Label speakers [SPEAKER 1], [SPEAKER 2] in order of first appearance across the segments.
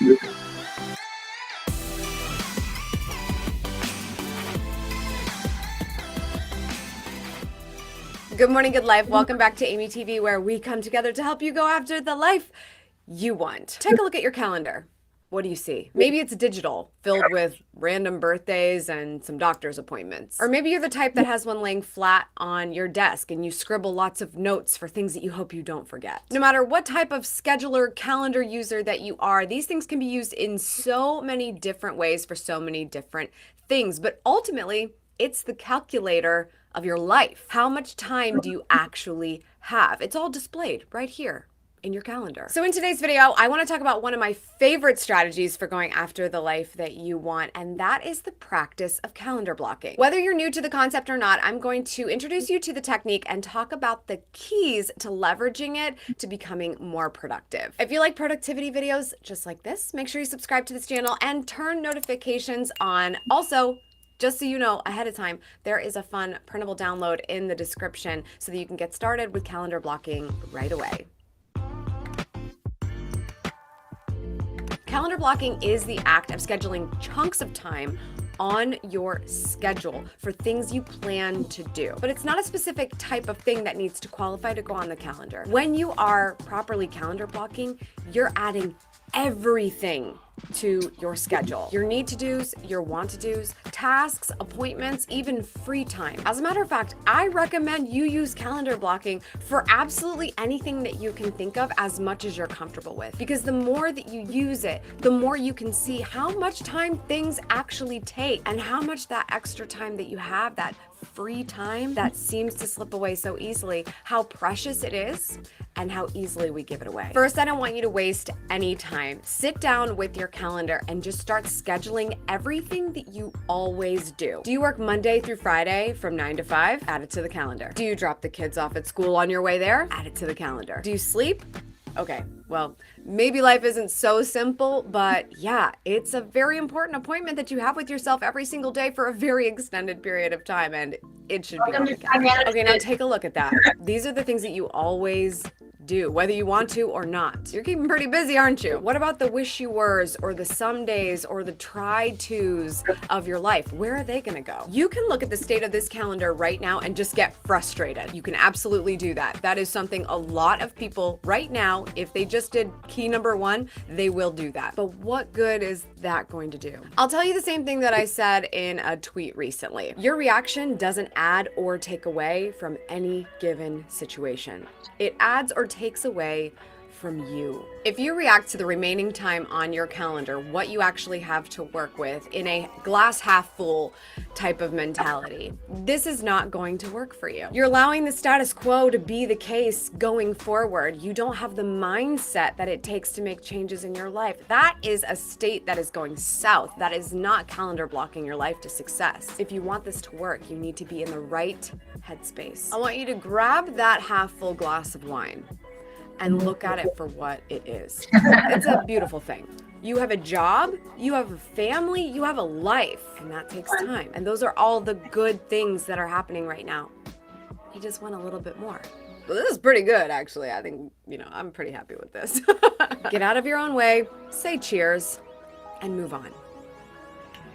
[SPEAKER 1] Good morning, good life. Welcome back to Amy TV, where we come together to help you go after the life you want. Take a look at your calendar. What do you see? Maybe it's digital, filled with random birthdays and some doctor's appointments. Or maybe you're the type that has one laying flat on your desk and you scribble lots of notes for things that you hope you don't forget. No matter what type of scheduler, calendar user that you are, these things can be used in so many different ways for so many different things. But ultimately, it's the calculator of your life. How much time do you actually have? It's all displayed right here in your calendar. So in today's video, I want to talk about one of my favorite strategies for going after the life that you want, and that is the practice of calendar blocking. Whether you're new to the concept or not, I'm going to introduce you to the technique and talk about the keys to leveraging it to becoming more productive. If you like productivity videos just like this, make sure you subscribe to this channel and turn notifications on. Also, just so you know ahead of time, there is a fun printable download in the description so that you can get started with calendar blocking right away. Calendar blocking is the act of scheduling chunks of time on your schedule for things you plan to do. But it's not a specific type of thing that needs to qualify to go on the calendar. When you are properly calendar blocking, you're adding everything to your schedule. Your need to do's, your want to do's, tasks, appointments, even free time. As a matter of fact, I recommend you use calendar blocking for absolutely anything that you can think of as much as you're comfortable with. Because the more that you use it, the more you can see how much time things actually take and how much that extra time that you have, that free time that seems to slip away so easily, how precious it is and how easily we give it away. First, I don't want you to waste any time. Sit down with your calendar and just start scheduling everything that you always do. Do you work Monday through Friday from 9 to 5? Add it to the calendar. Do you drop the kids off at school on your way there? Add it to the calendar. Do you sleep? Okay, well, maybe life isn't so simple, but yeah, it's a very important appointment that you have with yourself every single day for a very extended period of time, and it should be on the calendar. Okay, now take a look at that. These are the things that you always do, whether you want to or not. You're keeping pretty busy, aren't you? What about the wish you were's or the somedays or the try to's of your life? Where are they gonna go? You can look at the state of this calendar right now and just get frustrated. You can absolutely do that. That is something a lot of people right now, if they just did key number 1, they will do that. But what good is that going to do? I'll tell you the same thing that I said in a tweet recently. Your reaction doesn't add or take away from any given situation. It adds or takes away from you. If you react to the remaining time on your calendar, what you actually have to work with in a glass half full type of mentality, this is not going to work for you. You're allowing the status quo to be the case going forward. You don't have the mindset that it takes to make changes in your life. That is a state that is going south. That is not calendar blocking your life to success. If you want this to work, you need to be in the right headspace. I want you to grab that half full glass of wine and look at it for what it is. It's a beautiful thing. You have a job, you have a family, you have a life, and that takes time. And those are all the good things that are happening right now. You just want a little bit more. Well, this is pretty good, actually. I think, I'm pretty happy with this. Get out of your own way, say cheers, and move on.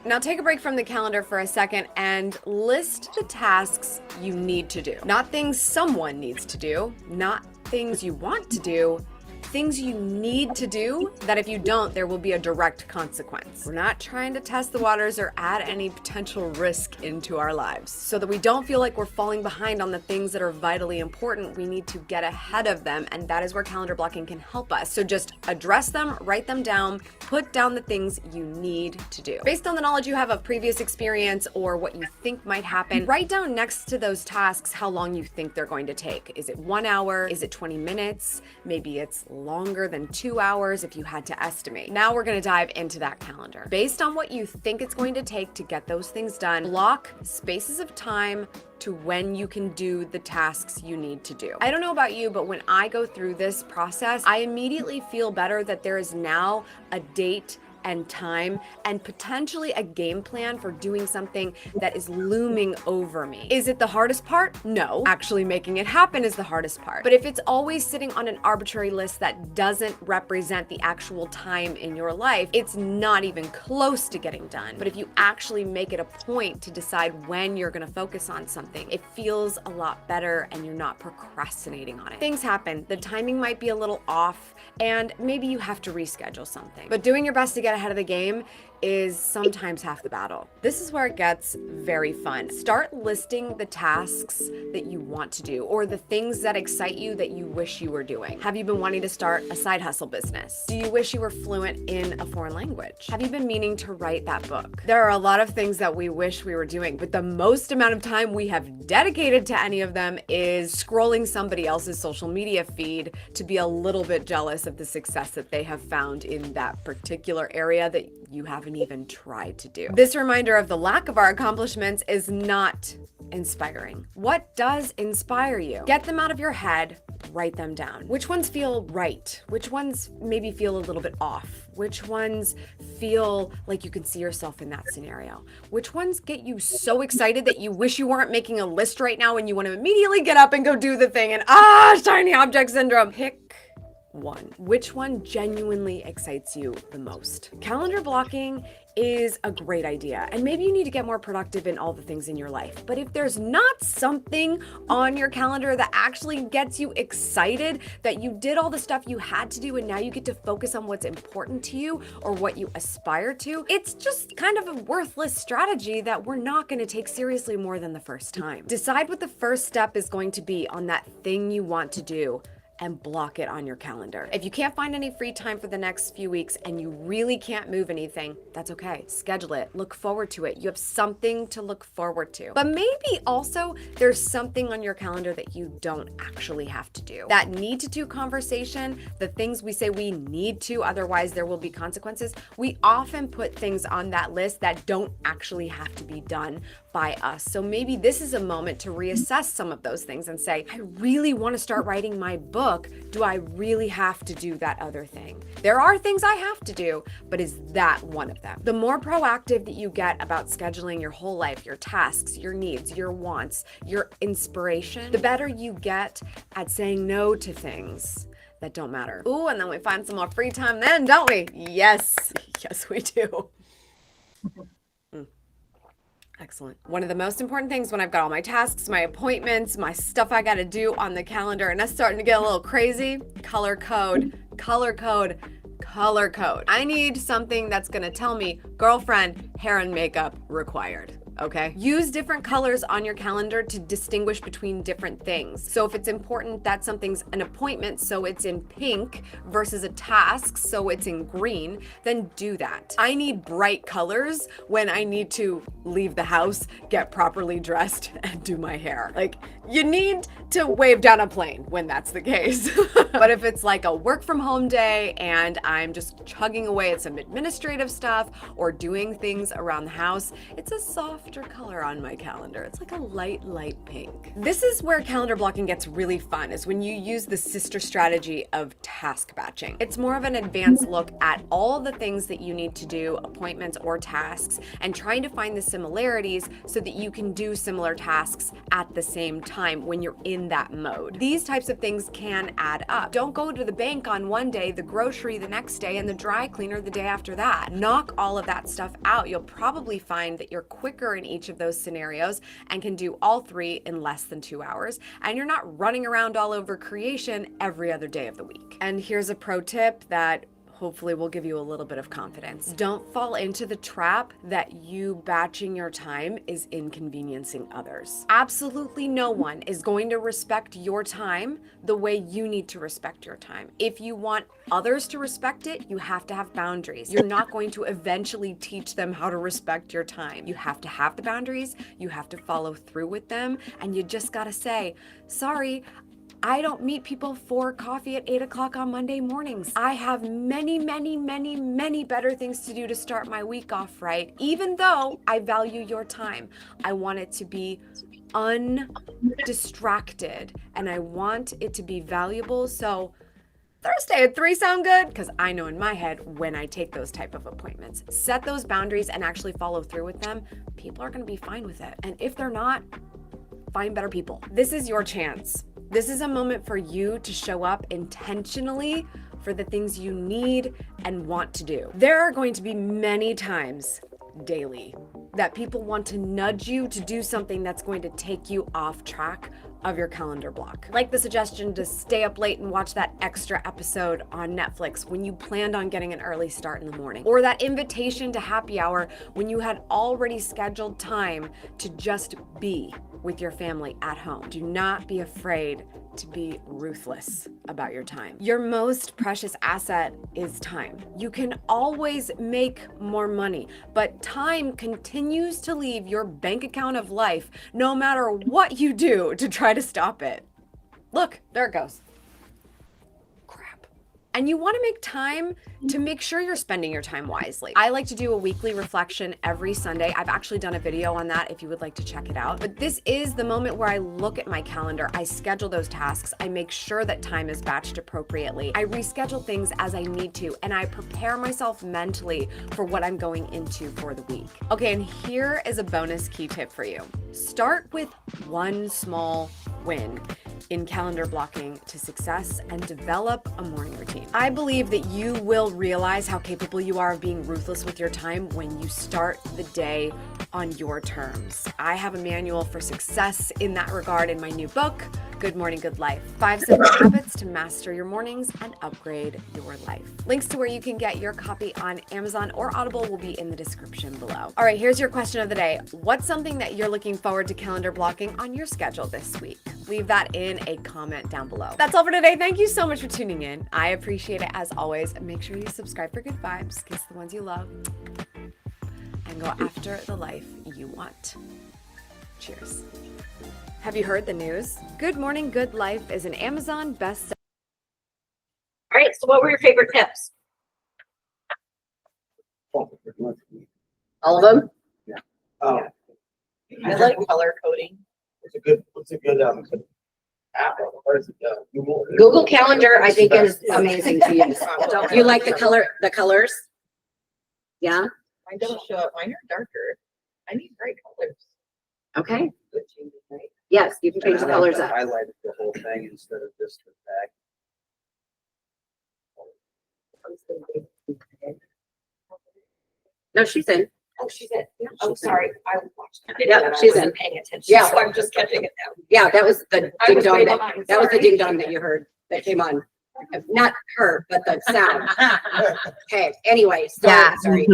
[SPEAKER 1] Now take a break from the calendar for a second and list the tasks you need to do. Not things someone needs to do, not things you want to do, things you need to do that if you don't, there will be a direct consequence. We're not trying to test the waters or add any potential risk into our lives. So that we don't feel like we're falling behind on the things that are vitally important, we need to get ahead of them, and that is where calendar blocking can help us. So just address them, write them down, put down the things you need to do. Based on the knowledge you have of previous experience or what you think might happen, write down next to those tasks how long you think they're going to take. Is it 1 hour? Is it 20 minutes? Maybe it's longer than 2 hours if you had to estimate. Now we're going to dive into that calendar. Based on what you think it's going to take to get those things done, block spaces of time to when you can do the tasks you need to do. I don't know about you, but when I go through this process, I immediately feel better that there is now a date and time and potentially a game plan for doing something that is looming over me. Is it the hardest part? No. Actually making it happen is the hardest part. But if it's always sitting on an arbitrary list that doesn't represent the actual time in your life, it's not even close to getting done. But if you actually make it a point to decide when you're gonna focus on something, it feels a lot better and you're not procrastinating on it. Things happen. The timing might be a little off and maybe you have to reschedule something. But doing your best to get ahead of the game is sometimes half the battle. This is where it gets very fun. Start listing the tasks that you want to do or the things that excite you that you wish you were doing. Have you been wanting to start a side hustle business? Do you wish you were fluent in a foreign language? Have you been meaning to write that book? There are a lot of things that we wish we were doing, but the most amount of time we have dedicated to any of them is scrolling somebody else's social media feed to be a little bit jealous of the success that they have found in that particular area that you haven't even tried to do. This reminder of the lack of our accomplishments is not inspiring. What does inspire you? Get them out of your head, write them down. Which ones feel right? Which ones maybe feel a little bit off? Which ones feel like you can see yourself in that scenario? Which ones get you so excited that you wish you weren't making a list right now and you want to immediately get up and go do the thing and shiny object syndrome. Pick one. Which one genuinely excites you the most? Calendar blocking is a great idea, and maybe you need to get more productive in all the things in your life. But if there's not something on your calendar that actually gets you excited that you did all the stuff you had to do and now you get to focus on what's important to you or what you aspire to, it's just kind of a worthless strategy that we're not going to take seriously more than the first time. Decide what the first step is going to be on that thing you want to do and block it on your calendar. If you can't find any free time for the next few weeks and you really can't move anything, that's okay. Schedule it. Look forward to it. You have something to look forward to. But maybe also there's something on your calendar that you don't actually have to do. That need to do conversation, the things we say we need to, otherwise there will be consequences. We often put things on that list that don't actually have to be done by us. So maybe this is a moment to reassess some of those things and say, I really want to start writing my book. Do I really have to do that other thing? There are things I have to do, but is that one of them? The more proactive that you get about scheduling your whole life, your tasks, your needs, your wants, your inspiration, the better you get at saying no to things that don't matter. Ooh, and then we find some more free time then, don't we? Yes, yes we do. Excellent. One of the most important things when I've got all my tasks, my appointments, my stuff I got to do on the calendar, and that's starting to get a little crazy, color code, color code, color code. I need something that's going to tell me, girlfriend, hair and makeup required. Okay? Use different colors on your calendar to distinguish between different things. So if it's important that something's an appointment, so it's in pink versus a task, so it's in green, then do that. I need bright colors when I need to leave the house, get properly dressed, and do my hair. Like, you need to wave down a plane when that's the case. But if it's like a work from home day and I'm just chugging away at some administrative stuff or doing things around the house, it's a softer color on my calendar. It's like a light pink. This is where calendar blocking gets really fun, is when you use the sister strategy of task batching. It's more of an advanced look at all the things that you need to do, appointments or tasks, and trying to find the similarities so that you can do similar tasks at the same time when you're in that mode. These types of things can add up. Don't go to the bank on one day, the grocery the next day, and the dry cleaner the day after that. Knock all of that stuff out. You'll probably find that you're quicker in each of those scenarios and can do all three in less than 2 hours. And you're not running around all over creation every other day of the week. And here's a pro tip that hopefully will give you a little bit of confidence. Don't fall into the trap that you batching your time is inconveniencing others. Absolutely no one is going to respect your time the way you need to respect your time. If you want others to respect it, you have to have boundaries. You're not going to eventually teach them how to respect your time. You have to have the boundaries, you have to follow through with them, and you just gotta say, sorry, I don't meet people for coffee at 8 o'clock on Monday mornings. I have many better things to do to start my week off right. Even though I value your time, I want it to be undistracted and I want it to be valuable. So Thursday at 3 sound good? Because I know in my head when I take those type of appointments. Set those boundaries and actually follow through with them. People are going to be fine with it. And if they're not, find better people. This is your chance. This is a moment for you to show up intentionally for the things you need and want to do. There are going to be many times daily that people want to nudge you to do something that's going to take you off track of your calendar block. Like the suggestion to stay up late and watch that extra episode on Netflix when you planned on getting an early start in the morning. Or that invitation to happy hour when you had already scheduled time to just be with your family at home. Do not be afraid to be ruthless about your time. Your most precious asset is time. You can always make more money, but time continues to leave your bank account of life no matter what you do to try to stop it. Look, there it goes. And you want to make time to make sure you're spending your time wisely. I like to do a weekly reflection every Sunday. I've actually done a video on that if you would like to check it out. But this is the moment where I look at my calendar, I schedule those tasks, I make sure that time is batched appropriately, I reschedule things as I need to, and I prepare myself mentally for what I'm going into for the week. Okay, and here is a bonus key tip for you. Start with one small win in calendar blocking to success and develop a morning routine. I believe that you will realize how capable you are of being ruthless with your time when you start the day on your terms. I have a manual for success in that regard in my new book, Good Morning, Good Life. 5 simple habits to master your mornings and upgrade your life. Links to where you can get your copy on Amazon or Audible will be in the description below. All right, here's your question of the day. What's something that you're looking forward to calendar blocking on your schedule this week? Leave that in a comment down below. That's all for today. Thank you so much for tuning in. I appreciate it as always. Make sure you subscribe for good vibes, kiss the ones you love, and go after the life you want. Cheers. Have you heard the news? Good Morning, Good Life is an Amazon bestseller.
[SPEAKER 2] All right, so what were your favorite tips? All of them?
[SPEAKER 3] Yeah.
[SPEAKER 2] I like color coding.
[SPEAKER 3] It's a good app. Or is it,
[SPEAKER 2] Google Calendar, I think, is amazing to use. You like the colors? Yeah?
[SPEAKER 4] Mine don't show up. Mine are darker. I need bright colors.
[SPEAKER 2] Okay.
[SPEAKER 4] Good changes, right?
[SPEAKER 2] Yes, you can change the colors up.
[SPEAKER 3] Highlighted the whole thing instead of just the back.
[SPEAKER 2] No, she's in.
[SPEAKER 4] Oh, she's in. Oh, sorry. I watched.
[SPEAKER 2] Yeah, she's in.
[SPEAKER 4] I wasn't paying attention.
[SPEAKER 2] Yeah.
[SPEAKER 4] So I'm just catching it now.
[SPEAKER 2] Yeah, that was the
[SPEAKER 4] I
[SPEAKER 2] ding
[SPEAKER 4] was
[SPEAKER 2] dong.
[SPEAKER 4] way
[SPEAKER 2] That
[SPEAKER 4] behind,
[SPEAKER 2] was the
[SPEAKER 4] sorry.
[SPEAKER 2] ding dong that you heard that came on. Not her, but the sound. Okay. Anyway, so sorry.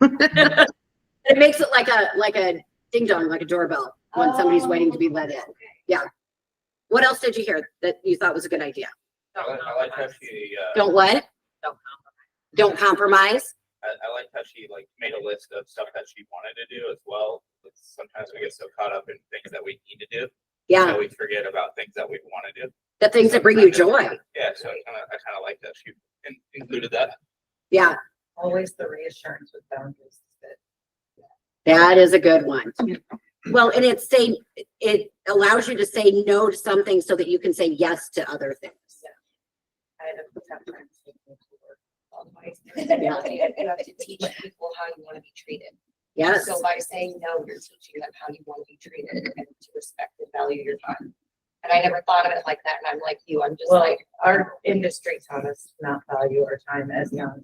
[SPEAKER 2] It makes it like a ding dong, like a doorbell when somebody's waiting to be let in.
[SPEAKER 4] Okay.
[SPEAKER 2] Yeah. What else did you hear that you thought was a good idea?
[SPEAKER 5] I like how she,
[SPEAKER 2] Don't what? Don't compromise.
[SPEAKER 5] I like how she made a list of stuff that she wanted to do as well. Sometimes we get so caught up in things that we need to do.
[SPEAKER 2] Yeah.
[SPEAKER 5] That we forget about things that we want to do.
[SPEAKER 2] The things that bring you joy.
[SPEAKER 5] Yeah, so I kind of like that she included that.
[SPEAKER 2] Yeah.
[SPEAKER 4] Always the reassurance with boundaries.
[SPEAKER 2] That is a good one. Well, and it allows you to say no to something so that you can say yes to other things.
[SPEAKER 4] I had to put that time to work. Otherwise, you have to teach people how you want to be treated.
[SPEAKER 2] Yes.
[SPEAKER 4] So by saying no, you're teaching them how you want to be treated and to respect and value your time. And I never thought of it like that. And I'm like you, I'm just like,
[SPEAKER 6] Our industry taught us to not value our time as young.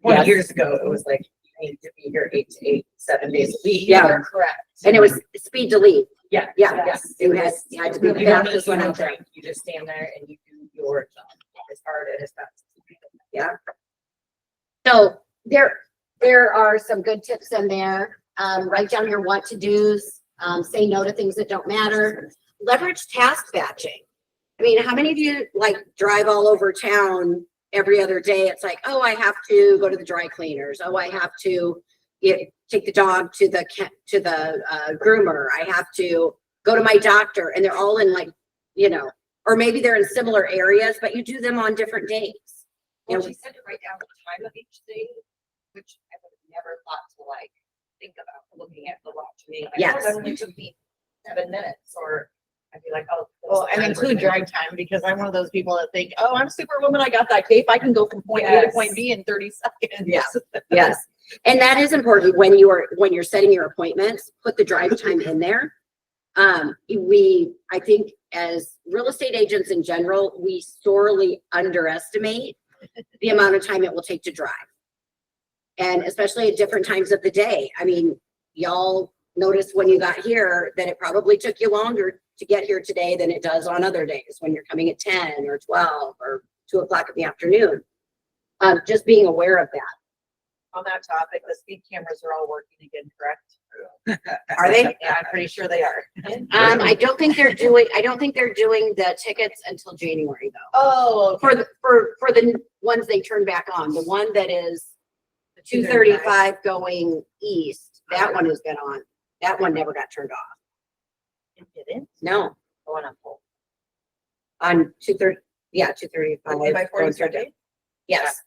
[SPEAKER 2] Yes.
[SPEAKER 6] 20 years ago, it was like, you need to be here 8 to 8, 7 days a week.
[SPEAKER 2] Yeah.
[SPEAKER 4] you're correct.
[SPEAKER 2] And it was speed to leave.
[SPEAKER 6] Yeah.
[SPEAKER 2] Yeah.
[SPEAKER 4] Yes.
[SPEAKER 2] You had to be
[SPEAKER 6] You don't
[SPEAKER 2] fast
[SPEAKER 6] need
[SPEAKER 2] when out
[SPEAKER 6] to
[SPEAKER 2] there.
[SPEAKER 6] drink. You just stand there and you do your job as hard and as fast as you can.
[SPEAKER 2] Yeah. So there are some good tips in there. Write down your want to do's. Say no to things that don't matter. Leverage task batching. I mean, how many of you drive all over town every other day? It's like, oh, I have to go to the dry cleaners. Oh, I have to take the dog to the groomer. I have to go to my doctor, and they're all in or maybe they're in similar areas, but you do them on different days.
[SPEAKER 4] Well, she said to write down the time of each thing, which I would have never thought to think about looking at the watch. I mean,
[SPEAKER 2] Yes.
[SPEAKER 4] it only took me 7 minutes, or I'd be like, oh,
[SPEAKER 6] Well, and include drive time, because I'm one of those people that think, oh, I'm superwoman, I got that cape, I can go from point A to point B in 30 seconds.
[SPEAKER 2] Yes. Yes. And that is important when you're setting your appointments, put the drive time in there. I think as real estate agents in general, we sorely underestimate the amount of time it will take to drive. And especially at different times of the day. I mean, y'all noticed when you got here that it probably took you longer to get here today than it does on other days when you're coming at 10 or 12 or 2 o'clock in the afternoon. Just being aware of that.
[SPEAKER 6] On that topic, the speed cameras are all working again, correct?
[SPEAKER 2] Are they?
[SPEAKER 6] Yeah, I'm pretty sure they are.
[SPEAKER 2] I don't think they're doing the tickets until January though.
[SPEAKER 6] Oh,
[SPEAKER 2] For the ones they turn back on, the one that is 235 going east, that one has been on. That one never got turned off.
[SPEAKER 6] it didn't.
[SPEAKER 2] No,
[SPEAKER 6] Going on hold.
[SPEAKER 2] on 230, yeah, 235.
[SPEAKER 6] Okay, by
[SPEAKER 2] going
[SPEAKER 6] 40
[SPEAKER 2] through. Yes.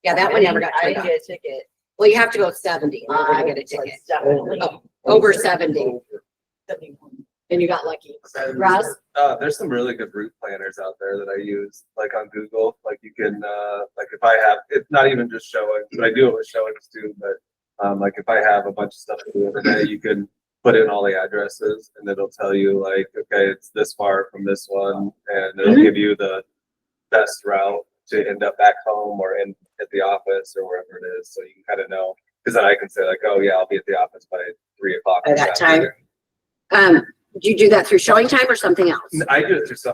[SPEAKER 2] Yeah, that one never got
[SPEAKER 6] I
[SPEAKER 2] turned
[SPEAKER 6] didn't
[SPEAKER 2] off.
[SPEAKER 6] get a ticket.
[SPEAKER 2] Well, you have to go 70 in order to get a ticket.
[SPEAKER 6] Definitely.
[SPEAKER 2] Over 70,
[SPEAKER 6] 71.
[SPEAKER 2] and you got lucky. Russ?
[SPEAKER 7] There's some really good route planners out there that I use, like on Google. Like you can, like if I have, it's not even just showing, but I do it with showings too. But like if I have a bunch of stuff to do every day, you can put in all the addresses, and it'll tell you like, okay, it's this far from this one, and it'll give you the best route to end up back home or in at the office or wherever it is. So you can kind of know, because then I can say like, oh yeah, I'll be at the office by 3 o'clock.
[SPEAKER 2] By that time? Do you do that through showing time or something else?
[SPEAKER 7] I do it through, so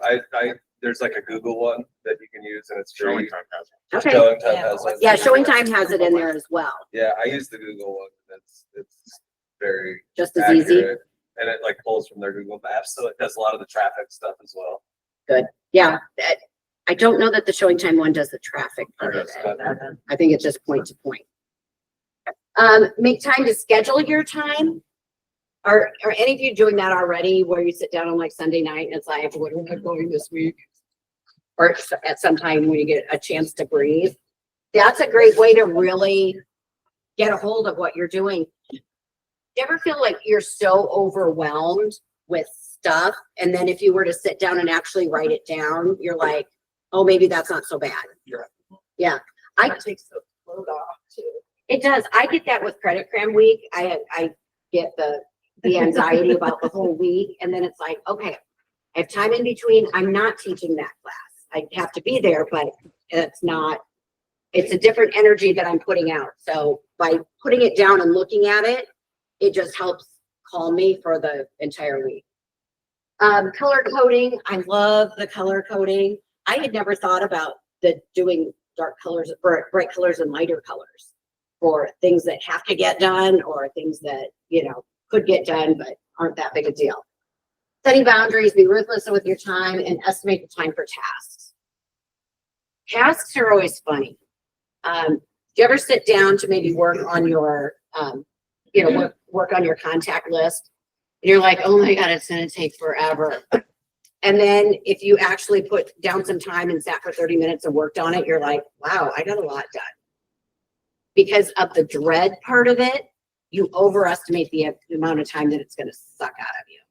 [SPEAKER 7] there's like a Google one that you can use, and it's free.
[SPEAKER 5] Showing time has it.
[SPEAKER 2] Okay.
[SPEAKER 7] Showing time
[SPEAKER 6] Yeah,
[SPEAKER 7] has it.
[SPEAKER 2] Yeah, showing time has it in there as well,
[SPEAKER 7] Yeah, I use the Google one. It's very
[SPEAKER 2] just as easy.
[SPEAKER 7] accurate, and it like pulls from their Google Maps, so it does a lot of the traffic stuff as well.
[SPEAKER 2] Yeah, I don't know that the showing time one does the traffic part of it. I think it's just point to point. Make time to schedule your time. Are any of you doing that already, where you sit down on like Sunday night and it's like, what am I going this week? Or at some time when you get a chance to breathe. That's a great way to really get a hold of what you're doing. Do you ever feel like you're so overwhelmed with stuff, and then if you were to sit down and actually write it down, you're like, oh, maybe that's not so bad. Yeah.
[SPEAKER 6] It takes the load off too.
[SPEAKER 2] It does. I get that with credit cram week. I get the anxiety about the whole week. And then it's like, okay, I have time in between. I'm not teaching that class. I have to be there, but it's a different energy that I'm putting out. So by putting it down and looking at it, it just helps calm me for the entire week. Color coding. I love the color coding. I had never thought about doing dark colors or bright colors and lighter colors for things that have to get done or things that, could get done, but aren't that big a deal. Setting boundaries, be ruthless with your time, and estimate the time for tasks. Tasks are always funny. Do you ever sit down to maybe work on your, work on your contact list? And you're like, oh my God, it's going to take forever. And then if you actually put down some time and sat for 30 minutes and worked on it, you're like, wow, I got a lot done. Because of the dread part of it, you overestimate the amount of time that it's going to suck out of you.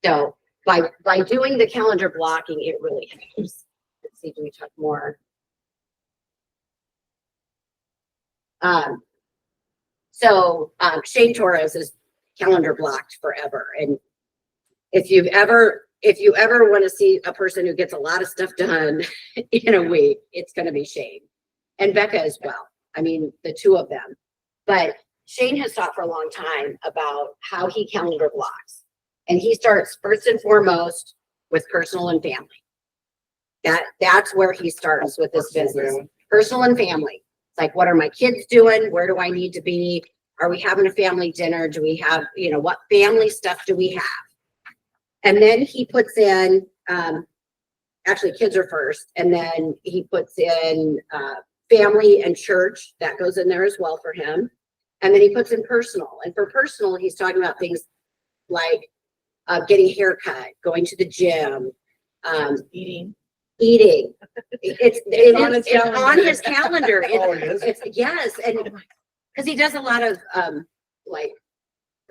[SPEAKER 2] So by doing the calendar blocking, it really helps. Let's see, do we talk more? Shane Torres is calendar blocked forever. And if you ever want to see a person who gets a lot of stuff done in a week, it's going to be Shane and Becca as well. I mean, the two of them. But Shane has taught for a long time about how he calendar blocks. And he starts first and foremost with personal and family. That's where he starts with this business. Personal and family. It's like, what are my kids doing? Where do I need to be? Are we having a family dinner? Do we have, what family stuff do we have? And then he puts in, actually kids are first. And then he puts in family and church. That goes in there as well for him. And then he puts in personal. And for personal, he's talking about things like getting a haircut, going to the gym,
[SPEAKER 6] Eating.
[SPEAKER 2] It's on his calendar.
[SPEAKER 3] Oh, it is?
[SPEAKER 2] Yes, and because he does a lot of like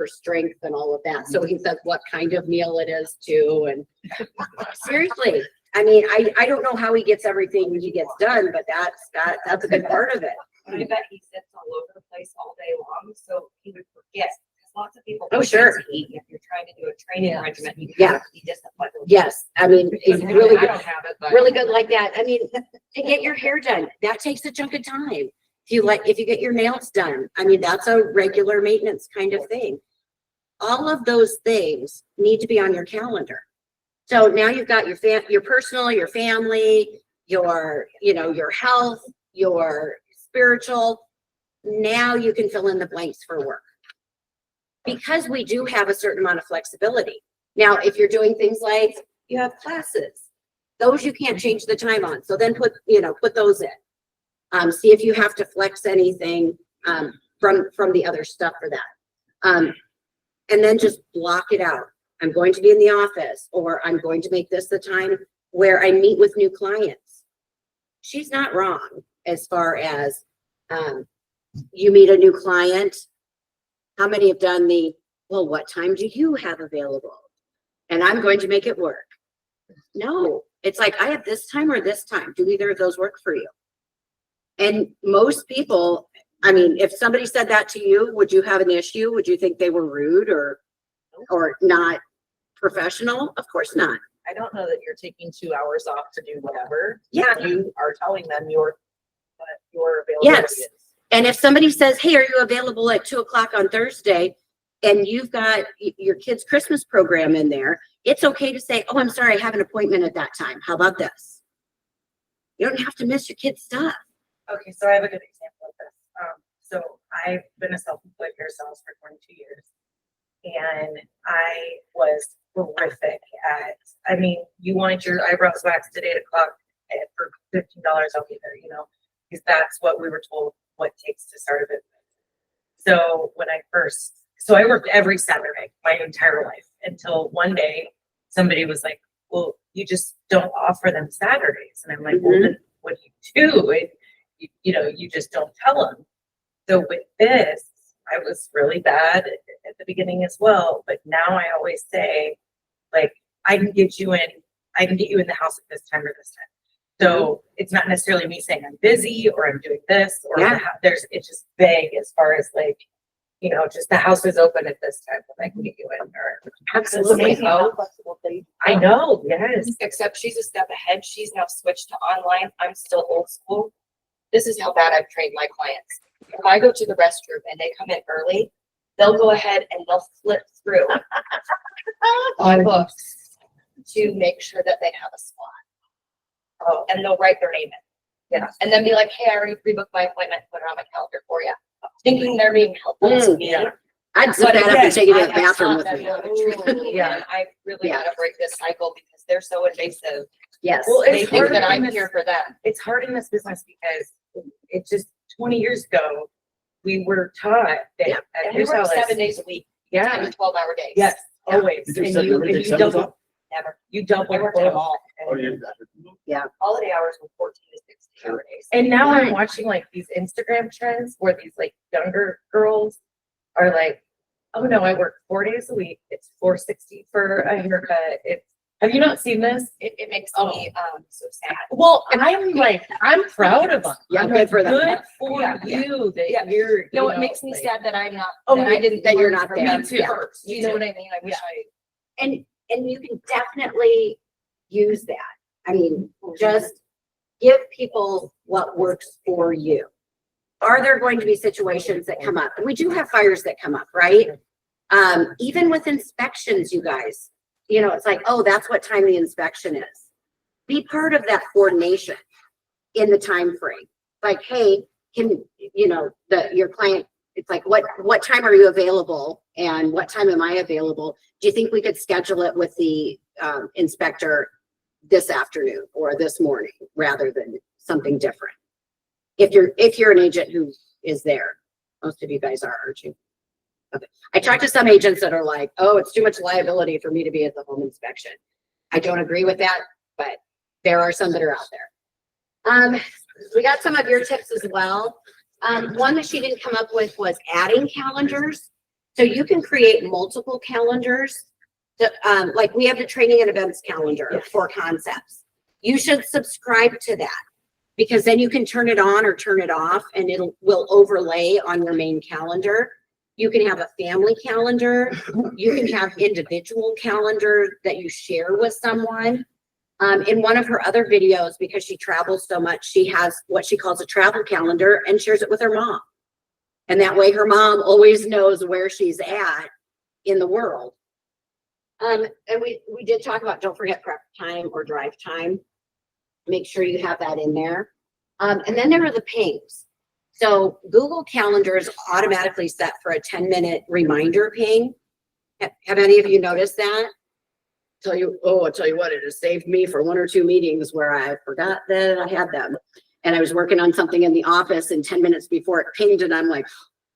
[SPEAKER 2] for strength and all of that. So he says what kind of meal it is too. And seriously, I mean, I don't know how he gets everything he gets done, but that's a good part of it.
[SPEAKER 4] I bet he sits all over the place all day long, so he would forget. Because lots of people.
[SPEAKER 2] Oh,
[SPEAKER 4] forget
[SPEAKER 2] sure.
[SPEAKER 4] to eat. If you're trying to do a training regimen, you
[SPEAKER 2] Yeah.
[SPEAKER 4] have to be disciplined.
[SPEAKER 2] Yes, I mean, he's really
[SPEAKER 4] I
[SPEAKER 2] good,
[SPEAKER 4] don't have it, but.
[SPEAKER 2] really good like that. I mean, to get your hair done, that takes a chunk of time. If you get your nails done, I mean, that's a regular maintenance kind of thing. All of those things need to be on your calendar. So now you've got your personal, your family, your, your health, your spiritual. Now you can fill in the blanks for work. Because we do have a certain amount of flexibility. Now, if you're doing things like you have classes, those you can't change the time on. So then put those in. See if you have to flex anything from the other stuff for that. And then just block it out. I'm going to be in the office, or I'm going to make this the time where I meet with new clients. She's not wrong as far as you meet a new client. How many have done well, what time do you have available? And I'm going to make it work. No, it's like, I have this time or this time. Do either of those work for you? And most people, I mean, if somebody said that to you, would you have an issue? Would you think they were rude or not professional? Of course not.
[SPEAKER 6] I don't know that you're taking 2 hours off to do whatever.
[SPEAKER 2] Yeah.
[SPEAKER 6] You are telling them your availability
[SPEAKER 2] Yes.
[SPEAKER 6] is.
[SPEAKER 2] And if somebody says, hey, are you available at 2:00 on Thursday? And you've got your kid's Christmas program in there, it's okay to say, oh, I'm sorry, I have an appointment at that time. How about this? You don't have to miss your kid's stuff.
[SPEAKER 8] Okay, so I have a good example of this. So I've been a self-employed hairstylist for 22 years. And I was horrific at, I mean, you wanted your eyebrows waxed at 8:00 for $15, I'll be there, because that's what we were told what it takes to start a business. So so I worked every Saturday my entire life until one day somebody was like, well, you just don't offer them Saturdays. And I'm like, well, then what do you do? You just don't tell them. So with this, I was really bad at the beginning as well. But now I always say, like, I can get you in the house at this time or this time. So it's not necessarily me saying I'm busy or I'm doing this or it's just vague as far as like, just the house is open at this time and I can get you in. Or
[SPEAKER 2] Absolutely.
[SPEAKER 6] I know, yes.
[SPEAKER 4] Except she's a step ahead. She's now switched to online. I'm still old school. This is how bad I've trained my clients. If I go to the restroom and they come in early, they'll go ahead and they'll flip through my books to make sure that they have a spot. Oh, and they'll write their name in. Yeah. And then be like, hey, I already pre-booked my appointment, put it on my calendar for you. Thinking they're being helpful to me.
[SPEAKER 6] Yeah.
[SPEAKER 2] I'd sit that up and take it to the bathroom with me.
[SPEAKER 4] Yeah, I really gotta break this cycle because they're so invasive.
[SPEAKER 2] Yes.
[SPEAKER 6] Well,
[SPEAKER 4] They
[SPEAKER 6] it's
[SPEAKER 4] think
[SPEAKER 6] hard
[SPEAKER 4] that I'm
[SPEAKER 6] in this-
[SPEAKER 4] here for them.
[SPEAKER 6] It's hard in this business because it's just 20 years ago, we were taught that
[SPEAKER 2] Yeah.
[SPEAKER 4] And we work 7 days a week, 10
[SPEAKER 6] Yeah,
[SPEAKER 4] to 12-hour days.
[SPEAKER 6] yes,
[SPEAKER 2] Yeah.
[SPEAKER 6] always.
[SPEAKER 3] Did you
[SPEAKER 6] And
[SPEAKER 3] set
[SPEAKER 6] you,
[SPEAKER 3] everything
[SPEAKER 6] and you
[SPEAKER 3] seven
[SPEAKER 6] double,
[SPEAKER 3] o'clock?
[SPEAKER 4] Never.
[SPEAKER 6] you double.
[SPEAKER 4] I worked at a
[SPEAKER 6] both.
[SPEAKER 4] mall.
[SPEAKER 3] Oh, yeah.
[SPEAKER 4] Holiday hours were 14 to 16-hour days.
[SPEAKER 6] And now I'm watching like these Instagram trends where these like younger girls are like, oh no, I work 4 days a week. It's $4.60 for a haircut. Have you not seen this?
[SPEAKER 4] It makes me so sad.
[SPEAKER 6] Well, I'm proud of them.
[SPEAKER 2] Yeah,
[SPEAKER 6] I'm
[SPEAKER 2] good
[SPEAKER 6] like,
[SPEAKER 2] for them.
[SPEAKER 6] Good for you that
[SPEAKER 4] Yeah.
[SPEAKER 6] you're.
[SPEAKER 4] No,
[SPEAKER 6] you
[SPEAKER 4] it
[SPEAKER 6] know,
[SPEAKER 4] makes me
[SPEAKER 6] like-
[SPEAKER 4] sad that I'm not,
[SPEAKER 6] Oh,
[SPEAKER 4] that I didn't.
[SPEAKER 2] that you're
[SPEAKER 4] learn
[SPEAKER 2] not
[SPEAKER 4] from
[SPEAKER 2] there.
[SPEAKER 4] them
[SPEAKER 6] Me too.
[SPEAKER 4] first.
[SPEAKER 6] Me
[SPEAKER 4] You know
[SPEAKER 6] too.
[SPEAKER 4] what I mean? I wish
[SPEAKER 6] Yeah.
[SPEAKER 4] I.
[SPEAKER 2] And you can definitely use that. I mean, just give people what works for you. Are there going to be situations that come up? And we do have fires that come up, right? Even with inspections, you guys, it's like, oh, that's what time the inspection is. Be part of that coordination in the time frame. Like, hey, your client, it's like, what time are you available? And what time am I available? Do you think we could schedule it with the inspector this afternoon or this morning rather than something different? If you're an agent who is there, most of you guys are, aren't you? Okay. I talked to some agents that are like, oh, it's too much liability for me to be at the home inspection. I don't agree with that, but there are some that are out there. We got some of your tips as well. One that she didn't come up with was adding calendars. So you can create multiple calendars. Like we have the training and events calendar for concepts. You should subscribe to that because then you can turn it on or turn it off and will overlay on your main calendar. You can have a family calendar. You can have individual calendar that you share with someone. In one of her other videos, because she travels so much, she has what she calls a travel calendar and shares it with her mom. And that way her mom always knows where she's at in the world. And we did talk about, don't forget prep time or drive time. Make sure you have that in there. And then there are the pings. So Google Calendar is automatically set for a 10-minute reminder ping. Have any of you noticed that? I'll tell you what, it has saved me for 1 or 2 meetings where I forgot that I had them. And I was working on something in the office and 10 minutes before it pinged and I'm like,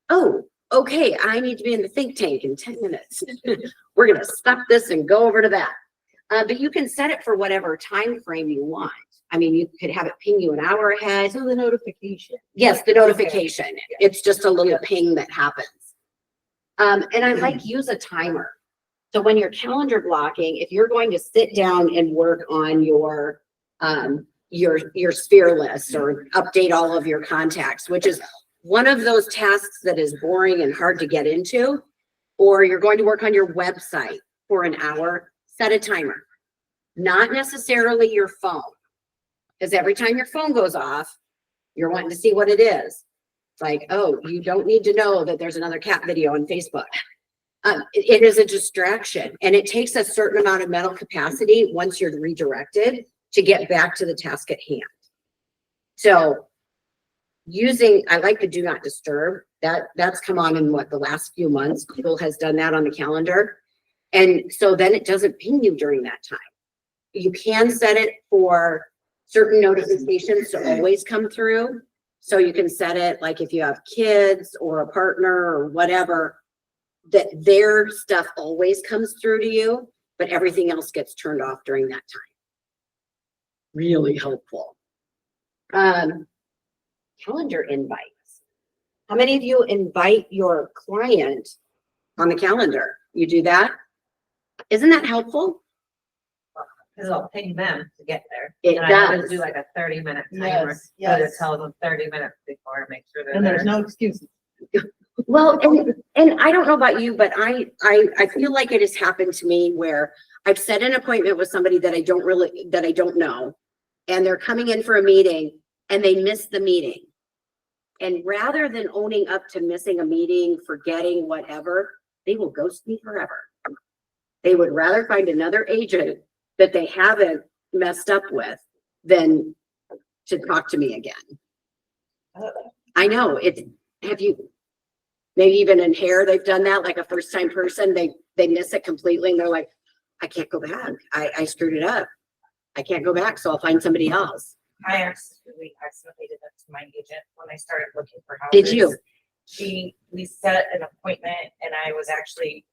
[SPEAKER 2] oh, okay, I need to be in the think tank in 10 minutes. We're going to stop this and go over to that. But you can set it for whatever time frame you want. I mean, you could have it ping you an hour ahead.
[SPEAKER 8] So the notification.
[SPEAKER 2] Yes, the notification. It's just a little ping that happens. And I like use a timer. So when you're calendar blocking, if you're going to sit down and work on your sphere list or update all of your contacts, which is one of those tasks that is boring and hard to get into, or you're going to work on your website for an hour, set a timer. Not necessarily your phone, because every time your phone goes off, you're wanting to see what it is. It's like, oh, you don't need to know that there's another cat video on Facebook. It is a distraction, and it takes a certain amount of mental capacity once you're redirected to get back to the task at hand. So I like the do not disturb. That's come on in the last few months. Google has done that on the calendar. And so then it doesn't ping you during that time. You can set it for certain notifications to always come through. So you can set it like if you have kids or a partner or whatever, that their stuff always comes through to you, but everything else gets turned off during that time. Really helpful. Calendar invites. How many of you invite your client on the calendar? You do that? Isn't that helpful?
[SPEAKER 8] Cause I'll ping them to get there.
[SPEAKER 2] It
[SPEAKER 8] And I always
[SPEAKER 2] does.
[SPEAKER 8] do like a 30-minute timer.
[SPEAKER 6] Yes,
[SPEAKER 8] So to
[SPEAKER 6] yes.
[SPEAKER 8] tell them 30 minutes before, make sure they're
[SPEAKER 6] And there's
[SPEAKER 8] there.
[SPEAKER 6] no excuses.
[SPEAKER 2] Well, and I don't know about you, but I feel like it has happened to me where I've set an appointment with somebody that I don't know, and they're coming in for a meeting and they miss the meeting. And rather than owning up to missing a meeting, forgetting whatever, they will ghost me forever. They would rather find another agent that they haven't messed up with than to talk to me again. I know have you, maybe even in hair, they've done that, like a first time person, they miss it completely and they're like, I can't go back. I screwed it up. I can't go back, so I'll find somebody else.
[SPEAKER 8] I accidentally did that to my agent when I started looking for houses.
[SPEAKER 2] Did you?
[SPEAKER 8] We set an appointment and I was actually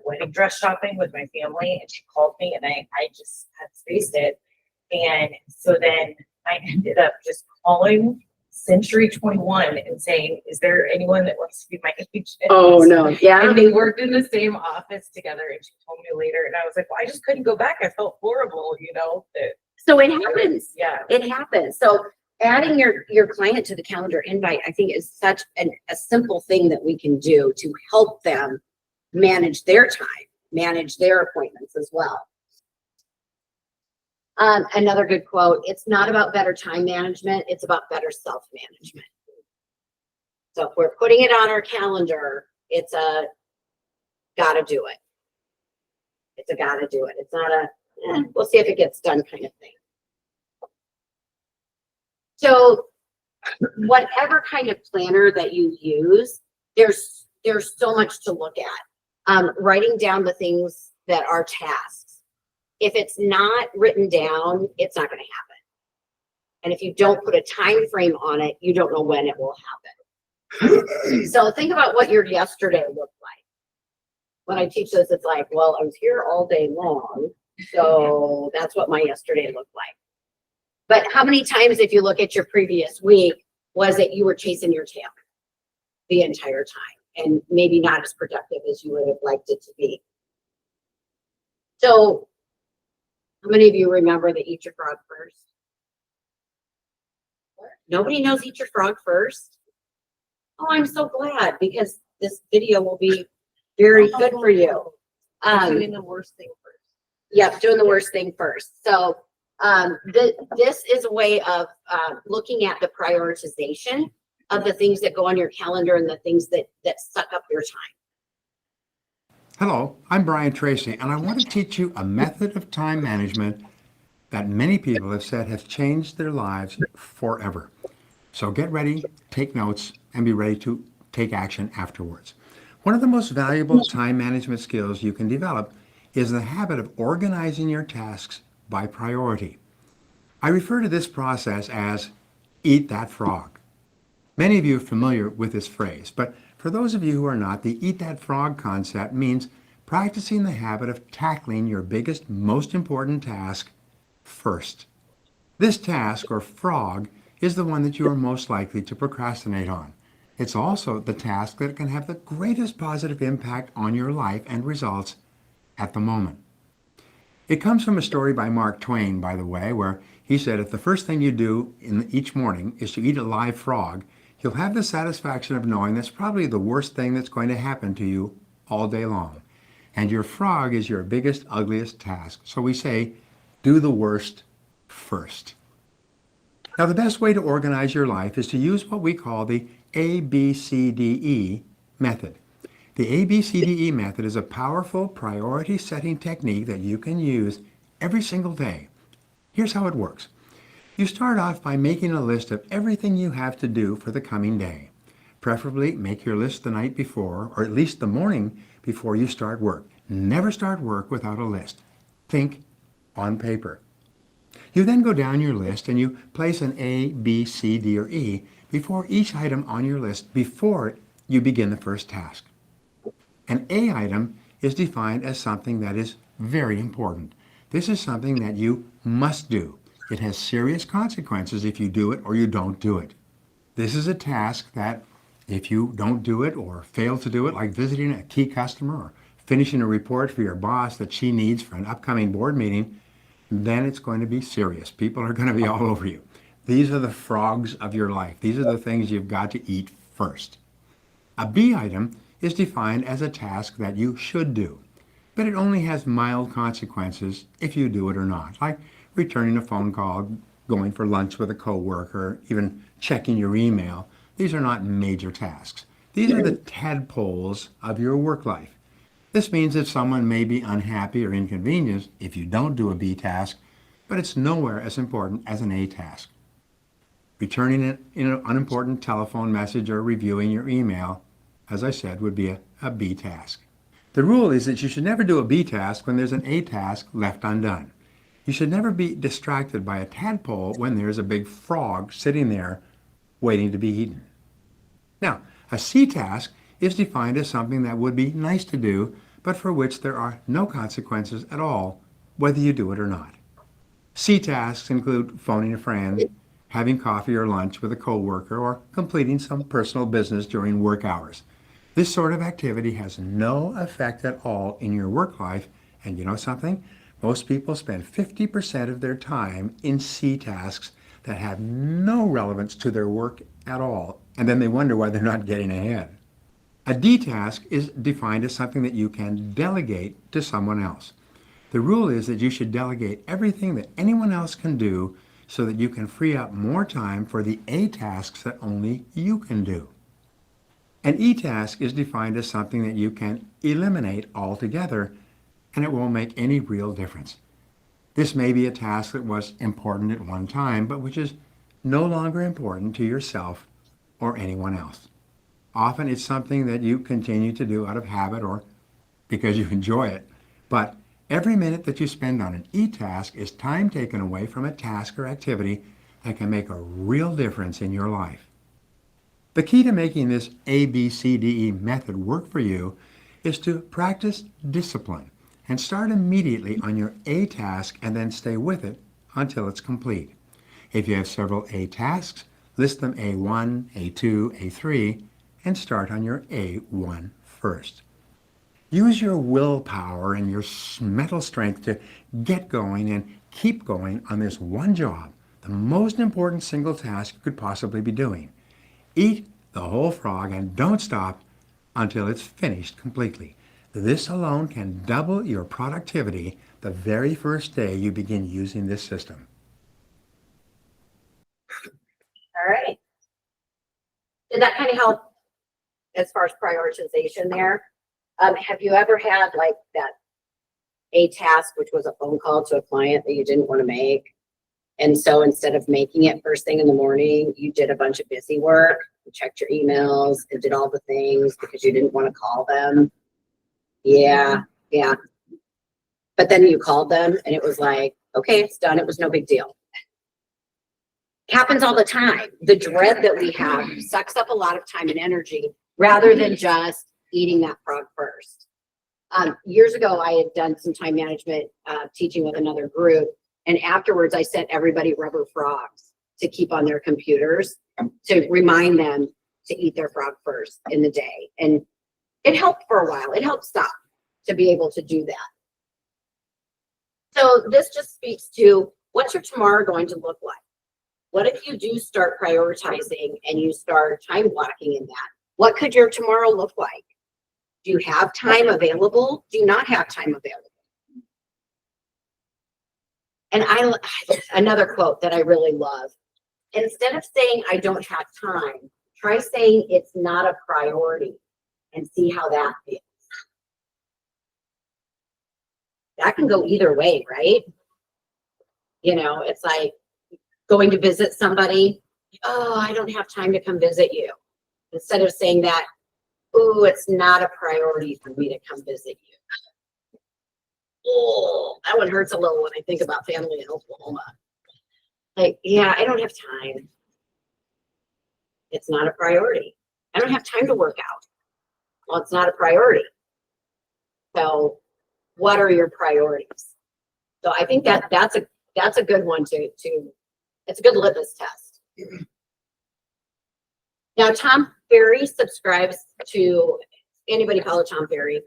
[SPEAKER 8] wedding dress shopping with my family and she called me and I just had spaced it. And so then I ended up just calling Century 21 and saying, is there anyone that wants to be my agent?
[SPEAKER 2] Oh, no. Yeah.
[SPEAKER 8] And they worked in the same office together and she told me later and I was like, well, I just couldn't go back. I felt horrible, that,
[SPEAKER 2] So it happens.
[SPEAKER 8] yeah.
[SPEAKER 2] It happens. So adding your client to the calendar invite, I think, is such a simple thing that we can do to help them manage their time, manage their appointments as well. Another good quote, it's not about better time management, it's about better self-management. So if we're putting it on our calendar, it's a gotta do it. It's a gotta do it. It's not we'll see if it gets done kind of thing. So whatever kind of planner that you use, there's so much to look at. Writing down the things that are tasks. If it's not written down, it's not going to happen. And if you don't put a time frame on it, you don't know when it will happen. So think about what your yesterday looked like. When I teach this, it's like, well, I was here all day long. So that's what my yesterday looked like. But how many times, if you look at your previous week, was it you were chasing your tail the entire time? and maybe not as productive as you would have liked it to be. So how many of you remember the Eat Your Frog First? Nobody knows Eat Your Frog First? Oh, I'm so glad, because this video will be very good for you.
[SPEAKER 6] Doing the worst thing first.
[SPEAKER 2] Yep, doing the worst thing first. So this is a way of looking at the prioritization of the things that go on your calendar and the things that suck up your time.
[SPEAKER 9] Hello, I'm Brian Tracy, and I want to teach you a method of time management that many people have said has changed their lives forever. So get ready, take notes, and be ready to take action afterwards. One of the most valuable time management skills you can develop is the habit of organizing your tasks by priority. I refer to this process as eat that frog. Many of you are familiar with this phrase, but for those of you who are not, the eat that frog concept means practicing the habit of tackling your biggest, most important task first. This task, or frog, is the one that you are most likely to procrastinate on. It's also the task that can have the greatest positive impact on your life and results at the moment. It comes from a story by Mark Twain, by the way, where he said if the first thing you do each morning is to eat a live frog, you'll have the satisfaction of knowing that's probably the worst thing that's going to happen to you all day long. And your frog is your biggest, ugliest task. So we say, do the worst first. Now, the best way to organize your life is to use what we call the ABCDE method. The ABCDE method is a powerful priority setting technique that you can use every single day. Here's how it works. You start off by making a list of everything you have to do for the coming day. Preferably make your list the night before, or at least the morning before you start work. Never start work without a list. Think on paper. You then go down your list and you place an A, B, C, D, or E before each item on your list before you begin the first task. An A item is defined as something that is very important. This is something that you must do. It has serious consequences if you do it or you don't do it. This is a task that if you don't do it or fail to do it, like visiting a key customer or finishing a report for your boss that she needs for an upcoming board meeting, then it's going to be serious. People are going to be all over you. These are the frogs of your life. These are the things you've got to eat first. A B item is defined as a task that you should do, but it only has mild consequences if you do it or not, like returning a phone call, going for lunch with a coworker, even checking your email. These are not major tasks. These are the tadpoles of your work life. This means that someone may be unhappy or inconvenienced if you don't do a B task, but it's nowhere as important as an A task. Returning an unimportant telephone message or reviewing your email, as I said, would be a B task. The rule is that you should never do a B task when there's an A task left undone. You should never be distracted by a tadpole when there's a big frog sitting there waiting to be eaten. Now, a C task is defined as something that would be nice to do, but for which there are no consequences at all, whether you do it or not. C tasks include phoning a friend, having coffee or lunch with a coworker, or completing some personal business during work hours. This sort of activity has no effect at all in your work life, and you know something? Most people spend 50% of their time in C tasks that have no relevance to their work at all, and then they wonder why they're not getting ahead. A D task is defined as something that you can delegate to someone else. The rule is that you should delegate everything that anyone else can do so that you can free up more time for the A tasks that only you can do. An E task is defined as something that you can eliminate altogether, and it won't make any real difference. This may be a task that was important at one time, but which is no longer important to yourself or anyone else. Often it's something that you continue to do out of habit or because you enjoy it, but every minute that you spend on an E task is time taken away from a task or activity that can make a real difference in your life. The key to making this ABCDE method work for you is to practice discipline and start immediately on your A task and then stay with it until it's complete. If you have several A tasks, list them A1, A2, A3, and start on your A1 first. Use your willpower and your mental strength to get going and keep going on this one job, the most important single task you could possibly be doing. Eat the whole frog and don't stop until it's finished completely. This alone can double your productivity the very first day you begin using this system.
[SPEAKER 2] All right. Did that kind of help as far as prioritization there? Have you ever had like that a task, which was a phone call to a client that you didn't want to make? And so instead of making it first thing in the morning, you did a bunch of busy work, you checked your emails and did all the things because you didn't want to call them. Yeah. But then you called them and it was like, okay, it's done. It was no big deal. Happens all the time. The dread that we have sucks up a lot of time and energy rather than just eating that frog first. Years ago, I had done some time management teaching with another group. And afterwards, I sent everybody rubber frogs to keep on their computers to remind them to eat their frog first in the day. And it helped for a while. It helped stop to be able to do that. So this just speaks to what's your tomorrow going to look like? What if you do start prioritizing and you start time blocking in that? What could your tomorrow look like? Do you have time available? Do you not have time available? And another quote that I really love, instead of saying I don't have time, try saying it's not a priority and see how that feels. That can go either way, right? You know, it's like going to visit somebody. Oh, I don't have time to come visit you. Instead of saying that, oh, it's not a priority for me to come visit you. Oh, that one hurts a little when I think about family in Oklahoma. Like, yeah, I don't have time. It's not a priority. I don't have time to work out. Well, it's not a priority. So what are your priorities? So I think that's a good one to it's a good litmus test. Now, Tom Ferry subscribes to, anybody follow Tom Ferry?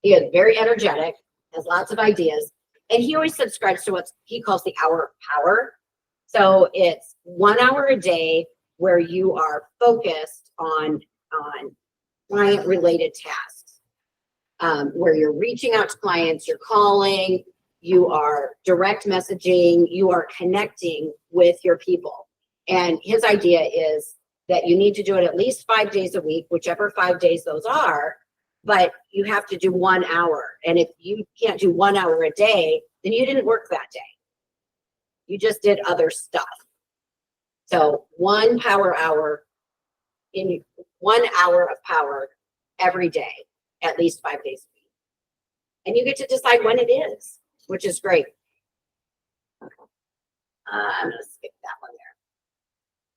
[SPEAKER 2] He is very energetic, has lots of ideas, and he always subscribes to what he calls the hour of power. So it's 1 hour a day where you are focused on client related tasks, where you're reaching out to clients, you're calling, you are direct messaging, you are connecting with your people. And his idea is that you need to do it at least 5 days a week, whichever 5 days those are, but you have to do 1 hour. And if you can't do 1 hour a day, then you didn't work that day. You just did other stuff. So 1 power hour in 1 hour of power every day, at least 5 days a week. And you get to decide when it is, which is great. I'm going to skip that one there.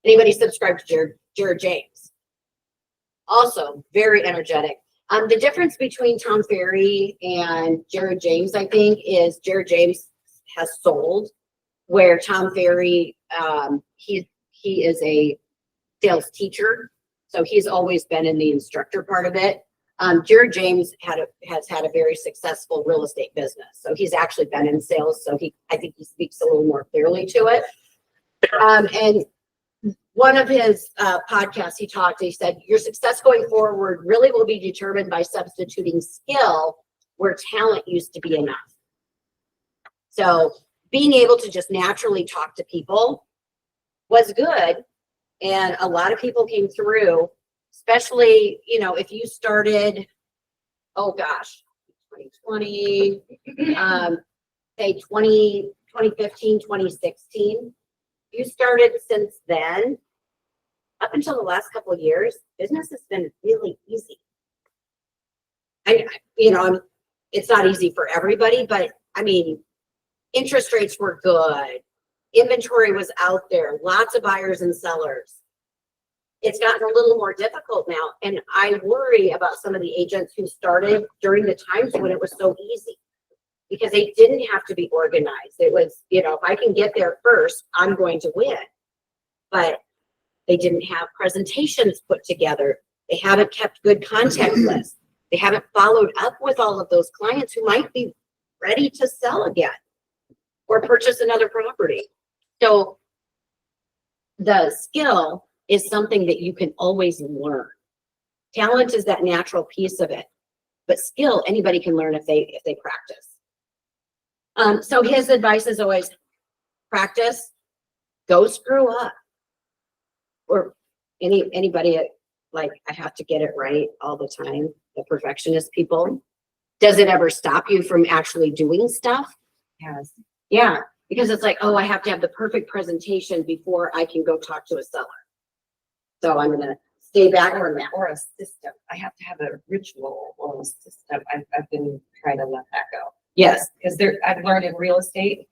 [SPEAKER 2] Anybody subscribe to Jared James? Also very energetic. The difference between Tom Ferry and Jared James, I think, is Jared James has sold, where Tom Ferry, he is a sales teacher, so he's always been in the instructor part of it. Jared James has had a very successful real estate business, so he's actually been in sales. So I think he speaks a little more clearly to it. And one of his podcasts, he said, your success going forward really will be determined by substituting skill where talent used to be enough. So being able to just naturally talk to people was good. And a lot of people came through, especially, if you started, 2020, say 2015, 2016, you started since then, up until the last couple of years, business has been really easy. It's not easy for everybody, but interest rates were good. Inventory was out there, lots of buyers and sellers. It's gotten a little more difficult now. And I worry about some of the agents who started during the times when it was so easy, because they didn't have to be organized. It was, if I can get there first, I'm going to win. But They didn't have presentations put together. They haven't kept good contact lists. They haven't followed up with all of those clients who might be ready to sell again or purchase another property. So the skill is something that you can always learn. Talent is that natural piece of it, but skill anybody can learn if they practice. So his advice is always practice, go screw up. Or anybody like, I have to get it right all the time, the perfectionist people. Does it ever stop you from actually doing stuff?
[SPEAKER 4] Yes.
[SPEAKER 2] Yeah, because it's like, oh, I have to have the perfect presentation before I can go talk to a seller. So I'm gonna stay back from that.
[SPEAKER 4] Or a system. I have to have a ritual or a system. I've been trying to let that go.
[SPEAKER 2] Yes,
[SPEAKER 4] Because I've learned in real estate,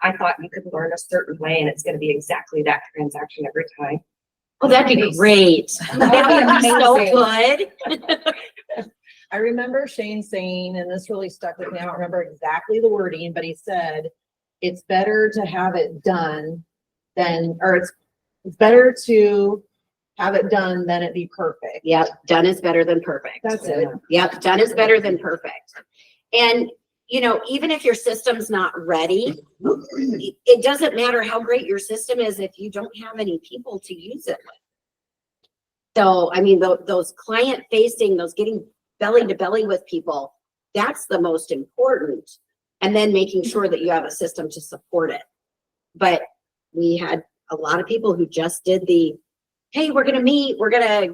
[SPEAKER 4] I thought you could learn a certain way and it's gonna be exactly that transaction every time.
[SPEAKER 2] oh, that'd be great. That'd be so good.
[SPEAKER 10] I remember Shane saying, and this really stuck with me, I don't remember exactly the wording, but he said, it's better to have it done than, or it's better to have it done than it be perfect.
[SPEAKER 2] Yep, done is better than perfect.
[SPEAKER 10] That's it.
[SPEAKER 2] Yep, done is better than perfect. And, you know, even if your system's not ready, it doesn't matter how great your system is if you don't have any people to use it with. So, I mean, those client facing, those getting belly to belly with people, that's the most important. And then making sure that you have a system to support it. But we had a lot of people who just did the, hey, we're gonna meet, we're gonna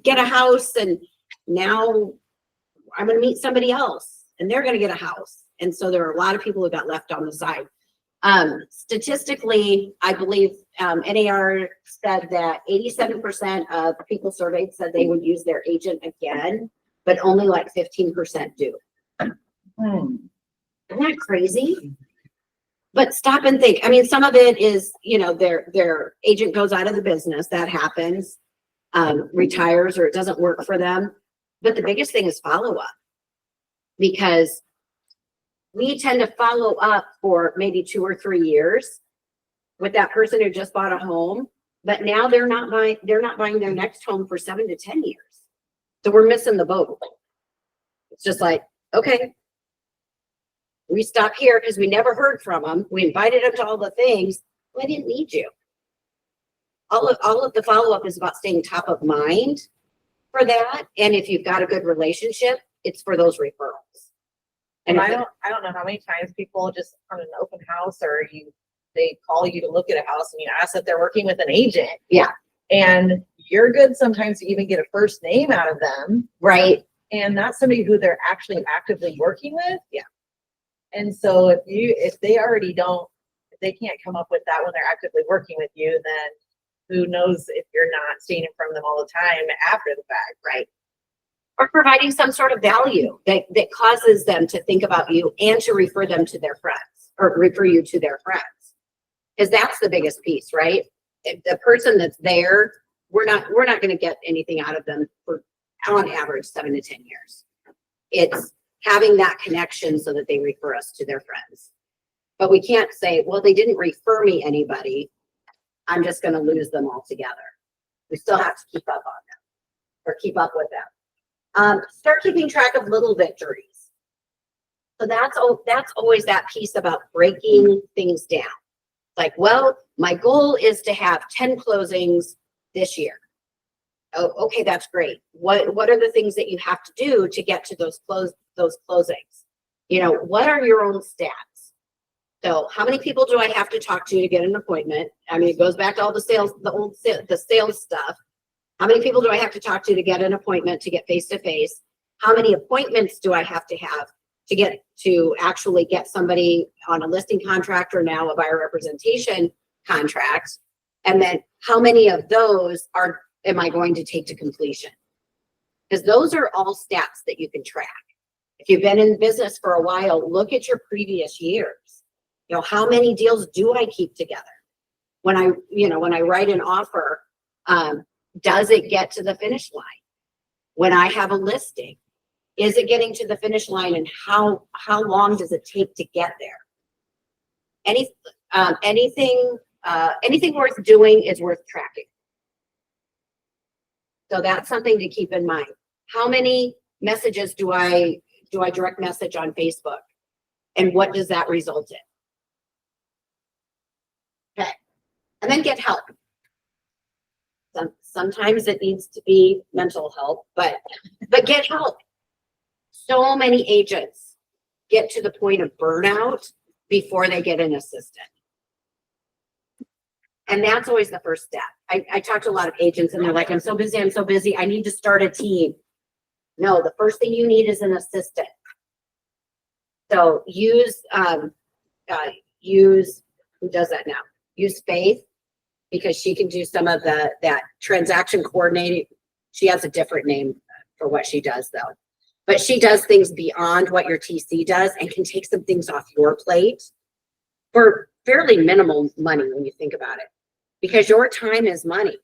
[SPEAKER 2] get a house, and now I'm gonna meet somebody else and they're gonna get a house. And so there are a lot of people who got left on the side. Statistically, I believe NAR said that 87% of people surveyed said they would use their agent again, but only like 15% do. Isn't that crazy? But stop and think. I mean, some of it is, you know, their agent goes out of the business. That happens, retires, or it doesn't work for them. But the biggest thing is follow up, because we tend to follow up for maybe 2 or 3 years with that person who just bought a home, but now they're not buying their next home for 7 to 10 years. So we're missing the boat. It's just like, okay, we stop here because we never heard from them. We invited them to all the things. Well, I didn't need you. All of the follow-up is about staying top of mind for that. And if you've got a good relationship, it's for those referrals.
[SPEAKER 10] And
[SPEAKER 2] if
[SPEAKER 10] I don't know how many times people just on an open house, or they call you to look at a house and you ask if they're working with an agent.
[SPEAKER 2] Yeah.
[SPEAKER 10] And you're good sometimes to even get a first name out of them.
[SPEAKER 2] Right.
[SPEAKER 10] And that's somebody who they're actually actively working with.
[SPEAKER 2] Yeah.
[SPEAKER 10] And so if they already don't, if they can't come up with that when they're actively working with you, then who knows if you're not staying in front of them all the time after the fact.
[SPEAKER 2] Right. Or providing some sort of value that causes them to think about you and to refer them to their friends, or refer you to their friends. Because that's the biggest piece, right? If the person that's there, we're not going to get anything out of them for, on average, 7 to 10 years. It's having that connection so that they refer us to their friends. But we can't say, well, they didn't refer me anybody, I'm just going to lose them altogether. We still have to keep up on them, or keep up with them. Start keeping track of little victories. So that's always that piece about breaking things down. Like, well, my goal is to have 10 closings this year. Oh, okay, that's great. What are the things that you have to do to get to those closings? You know, what are your own stats? So how many people do I have to talk to get an appointment? I mean, it goes back to all the sales, the sales stuff. How many people do I have to talk to get an appointment, to get face-to-face? How many appointments do I have to actually get somebody on a listing contract, or now a buyer representation contract? And then how many of those am I going to take to completion? Because those are all stats that you can track. If you've been in business for a while, look at your previous years. You know, how many deals do I keep together? When I write an offer, does it get to the finish line? When I have a listing, is it getting to the finish line, and how long does it take to get there? Anything worth doing is worth tracking. So that's something to keep in mind. How many messages do I direct message on Facebook? And what does that result in? Okay. And then get help. Sometimes it needs to be mental help, but get help. So many agents get to the point of burnout before they get an assistant. And that's always the first step. I talk to a lot of agents and they're like, I'm so busy. I need to start a team. No, the first thing you need is an assistant. So use, who does that now? Use Faith, because she can do some of that transaction coordinating. She has a different name for what she does though. But she does things beyond what your TC does and can take some things off your plate for fairly minimal money when you think about it, because your time is money.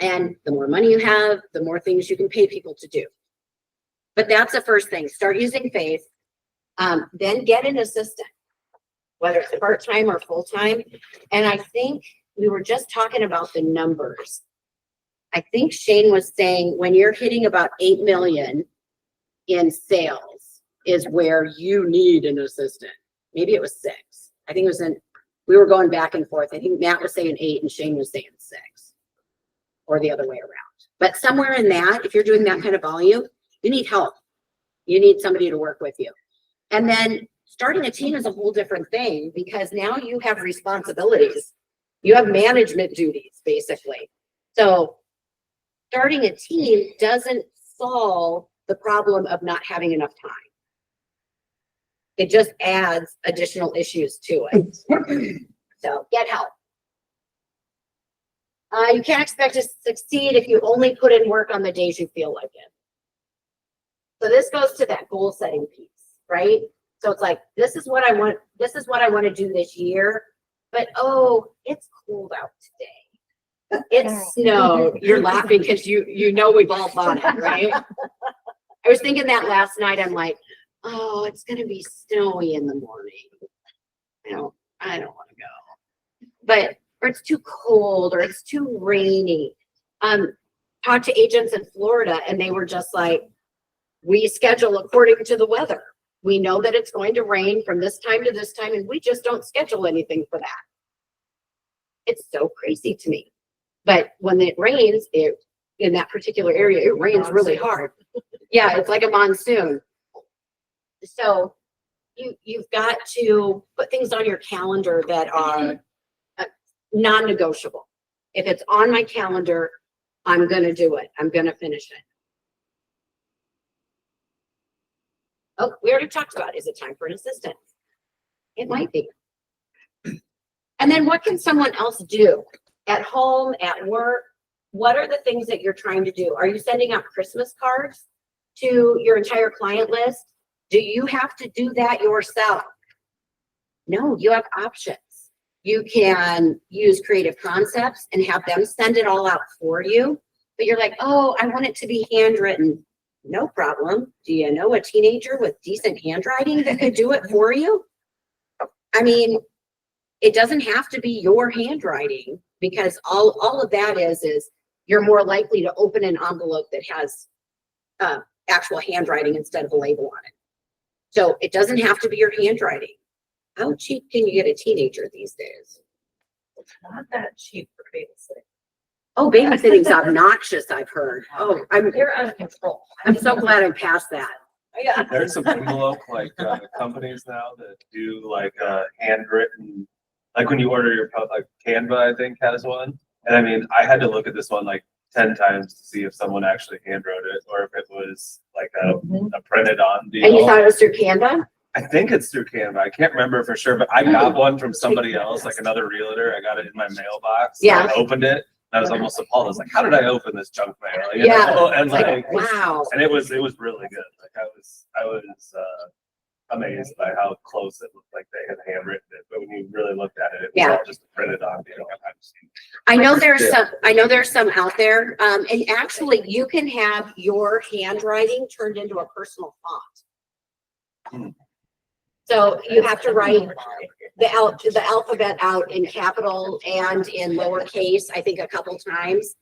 [SPEAKER 2] And the more money you have, the more things you can pay people to do. But that's the first thing. Start using Faith, then get an assistant, whether it's part-time or full-time. And I think we were just talking about the numbers. I think Shane was saying when you're hitting about 8 million in sales is where you need an assistant. Maybe it was 6. I think it was we were going back and forth. I think Matt was saying 8 and Shane was saying 6, or the other way around. But somewhere in that, if you're doing that kind of volume, you need help. You need somebody to work with you. And then starting a team is a whole different thing, because now you have responsibilities. You have management duties, basically. So starting a team doesn't solve the problem of not having enough time. It just adds additional issues to it. So get help. You can't expect to succeed if you only put in work on the days you feel like it. So this goes to that goal setting piece, right? So it's like, this is what I want to do this year, but oh, it's cold out today. It's snow. You're laughing because you know we've all thought it, right? I was thinking that last night. I'm like, oh, it's gonna be snowy in the morning. I don't want to go. But or it's too cold or it's too rainy. Talked to agents in Florida and they were just like, we schedule according to the weather. We know that it's going to rain from this time to this time, and we just don't schedule anything for that. It's so crazy to me. But when it rains, in that particular area, it rains really hard. Yeah, it's like a monsoon. So you've got to put things on your calendar that are non-negotiable. If it's on my calendar, I'm going to do it. I'm going to finish it. Oh, we already talked about, is it time for an assistant? It might be. And then what can someone else do at home, at work? What are the things that you're trying to do? Are you sending out Christmas cards to your entire client list? Do you have to do that yourself? No, you have options. You can use Creative Concepts and have them send it all out for you. But you're like, oh, I want it to be handwritten. No problem. Do you know a teenager with decent handwriting that could do it for you? I mean, it doesn't have to be your handwriting, because all of that is you're more likely to open an envelope that has actual handwriting instead of a label on it. So it doesn't have to be your handwriting. How cheap can you get a teenager these days?
[SPEAKER 6] It's not that cheap for babysitting.
[SPEAKER 2] Oh, babysitting's obnoxious, I've heard. Oh,
[SPEAKER 6] They're out of control.
[SPEAKER 2] I'm so glad I passed that.
[SPEAKER 6] Yeah.
[SPEAKER 7] There's some envelope companies now that do handwritten, like when you order your Canva, I think has one. And I mean, I had to look at this one 10 times to see if someone actually handwrote it or if it was a printed on deal.
[SPEAKER 2] And you thought it was through Canva?
[SPEAKER 7] I think it's through Canva. I can't remember for sure, but I got one from somebody else, another realtor. I got it in my mailbox.
[SPEAKER 2] Yeah.
[SPEAKER 7] I opened it. I was almost appalled. I was like, how did I open this junk mail? You
[SPEAKER 2] Yeah.
[SPEAKER 7] know? And
[SPEAKER 2] Wow.
[SPEAKER 7] and it was really good. I was amazed by how close it looked like they had handwritten it. But when you really looked at it, it was all just printed on deal.
[SPEAKER 2] I know there's some out there. And actually you can have your handwriting turned into a personal font. So you have to write the alphabet out in capital and in lowercase, I think a couple times.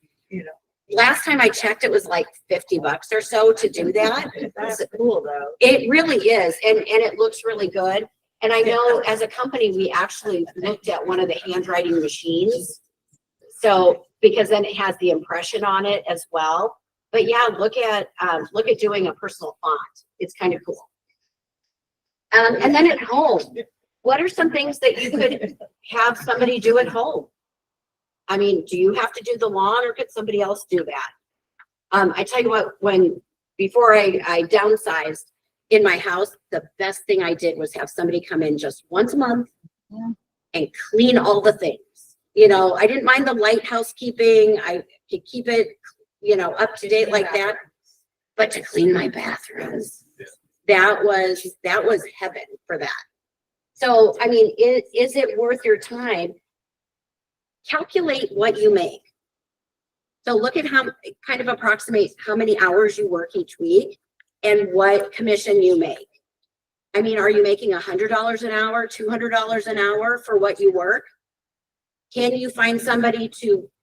[SPEAKER 2] last time I checked, it was like $50 or so to do that.
[SPEAKER 8] That's cool though.
[SPEAKER 2] It really is, and it looks really good. And I know as a company, we actually looked at one of the handwriting machines. So, because then it has the impression on it as well. But yeah, look at doing a personal font. It's kind of cool. And then at home, what are some things that you could have somebody do at home? I mean, do you have to do the lawn or could somebody else do that? I tell you what, before I downsized in my house, the best thing I did was have somebody come in just once a month and clean all the things. You know, I didn't mind the light housekeeping. I could keep it, up to date like that. But to clean my bathrooms, that was heaven for that. So, I mean, is it worth your time? Calculate what you make. So look at kind of approximate how many hours you work each week and what commission you make. I mean, are you making $100 an hour, $200 an hour for what you work? Can you find somebody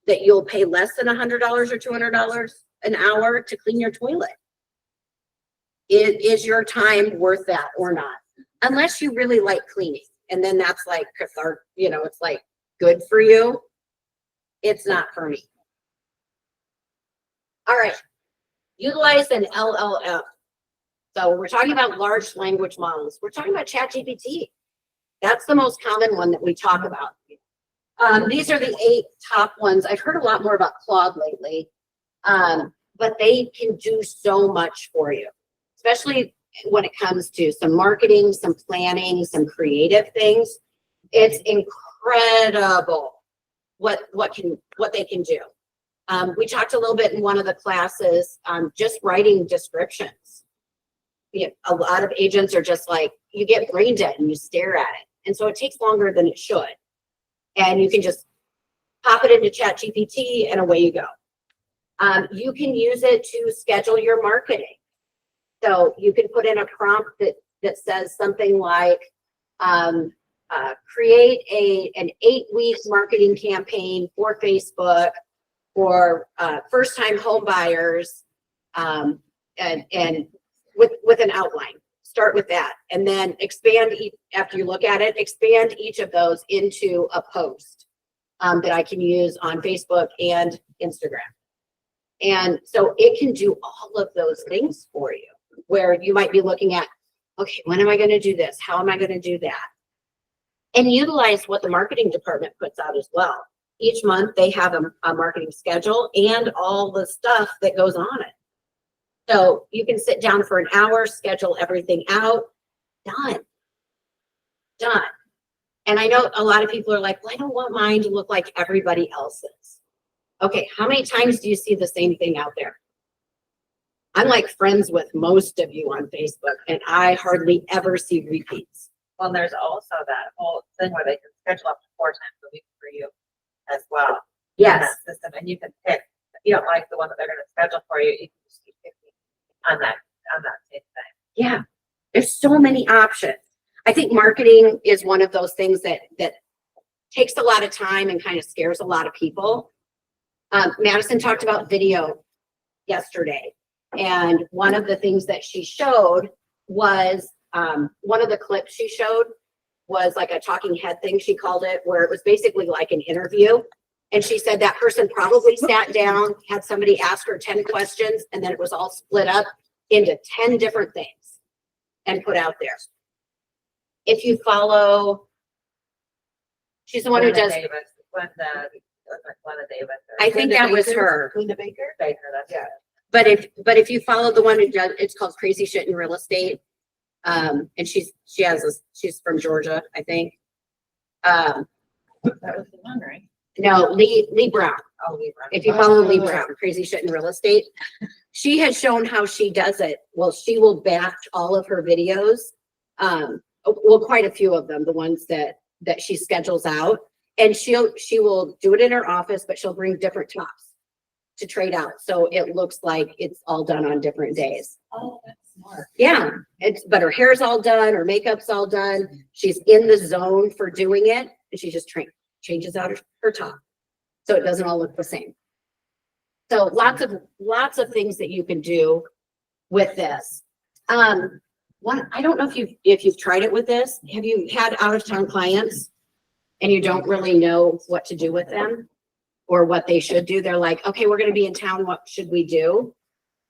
[SPEAKER 2] that you'll pay less than $100 or $200 an hour to clean your toilet? Is your time worth that or not? Unless you really like cleaning, and then that's like cathartic, it's like good for you. It's not for me. All right, utilize an LLM. So we're talking about large language models. We're talking about ChatGPT. That's the most common one that we talk about. These are the 8 top ones. I've heard a lot more about Claude lately, but they can do so much for you, especially when it comes to some marketing, some planning, some creative things. It's incredible what they can do. We talked a little bit in one of the classes, just writing descriptions. A lot of agents are just like, you get brain dead and you stare at it. And so it takes longer than it should. And you can just pop it into ChatGPT and away you go. You can use it to schedule your marketing. So you can put in a prompt that says something like, create an 8-week marketing campaign for Facebook for first-time home buyers, and with an outline. Start with that, and then expand after you look at it. Expand each of those into a post that I can use on Facebook and Instagram. And so it can do all of those things for you, where you might be looking at, okay, when am I going to do this? How am I going to do that? And utilize what the marketing department puts out as well. Each month they have a marketing schedule and all the stuff that goes on it. So you can sit down for an hour, schedule everything out, done. And I know a lot of people are like, well, I don't want mine to look like everybody else's. Okay, how many times do you see the same thing out there? I'm like friends with most of you on Facebook, and I hardly ever see repeats.
[SPEAKER 8] Well, there's also that whole thing where they can schedule up to 4 times a week for you as well.
[SPEAKER 2] Yes.
[SPEAKER 8] In that system, and you can pick, if you don't like the one that they're going to schedule for you, you can just keep picking on that same thing.
[SPEAKER 2] Yeah, there's so many options. I think marketing is one of those things that takes a lot of time and kind of scares a lot of people. Madison talked about video yesterday, and one of the things that she showed was one of the clips she showed was like a talking head thing, she called it, where it was basically like an interview. And she said that person probably sat down, had somebody ask her 10 questions, and then it was all split up into 10 different things and put out there. If you follow, she's the one who does,
[SPEAKER 8] Davis, Glenda Davis.
[SPEAKER 2] I think that was her.
[SPEAKER 10] Linda Baker?
[SPEAKER 8] Baker, that's it.
[SPEAKER 2] But if you follow the one who does, it's called Crazy Shit in Real Estate. And she's from Georgia, I think.
[SPEAKER 8] That was the one, right?
[SPEAKER 2] No, Lee Brown.
[SPEAKER 8] Oh, Lee Brown.
[SPEAKER 2] If you follow Lee Brown, Crazy Shit in Real Estate, she has shown how she does it. Well, she will batch all of her videos. Well, quite a few of them, the ones that she schedules out, and she will do it in her office, but she'll bring different tops to trade out. So it looks like it's all done on different days.
[SPEAKER 8] Oh, that's smart.
[SPEAKER 2] Yeah, but her hair's all done, her makeup's all done. She's in the zone for doing it, and she just changes out her top, so it doesn't all look the same. So lots of things that you can do with this. One, I don't know if you've tried it with this. Have you had out of town clients and you don't really know what to do with them or what they should do? They're like, okay, we're going to be in town. What should we do?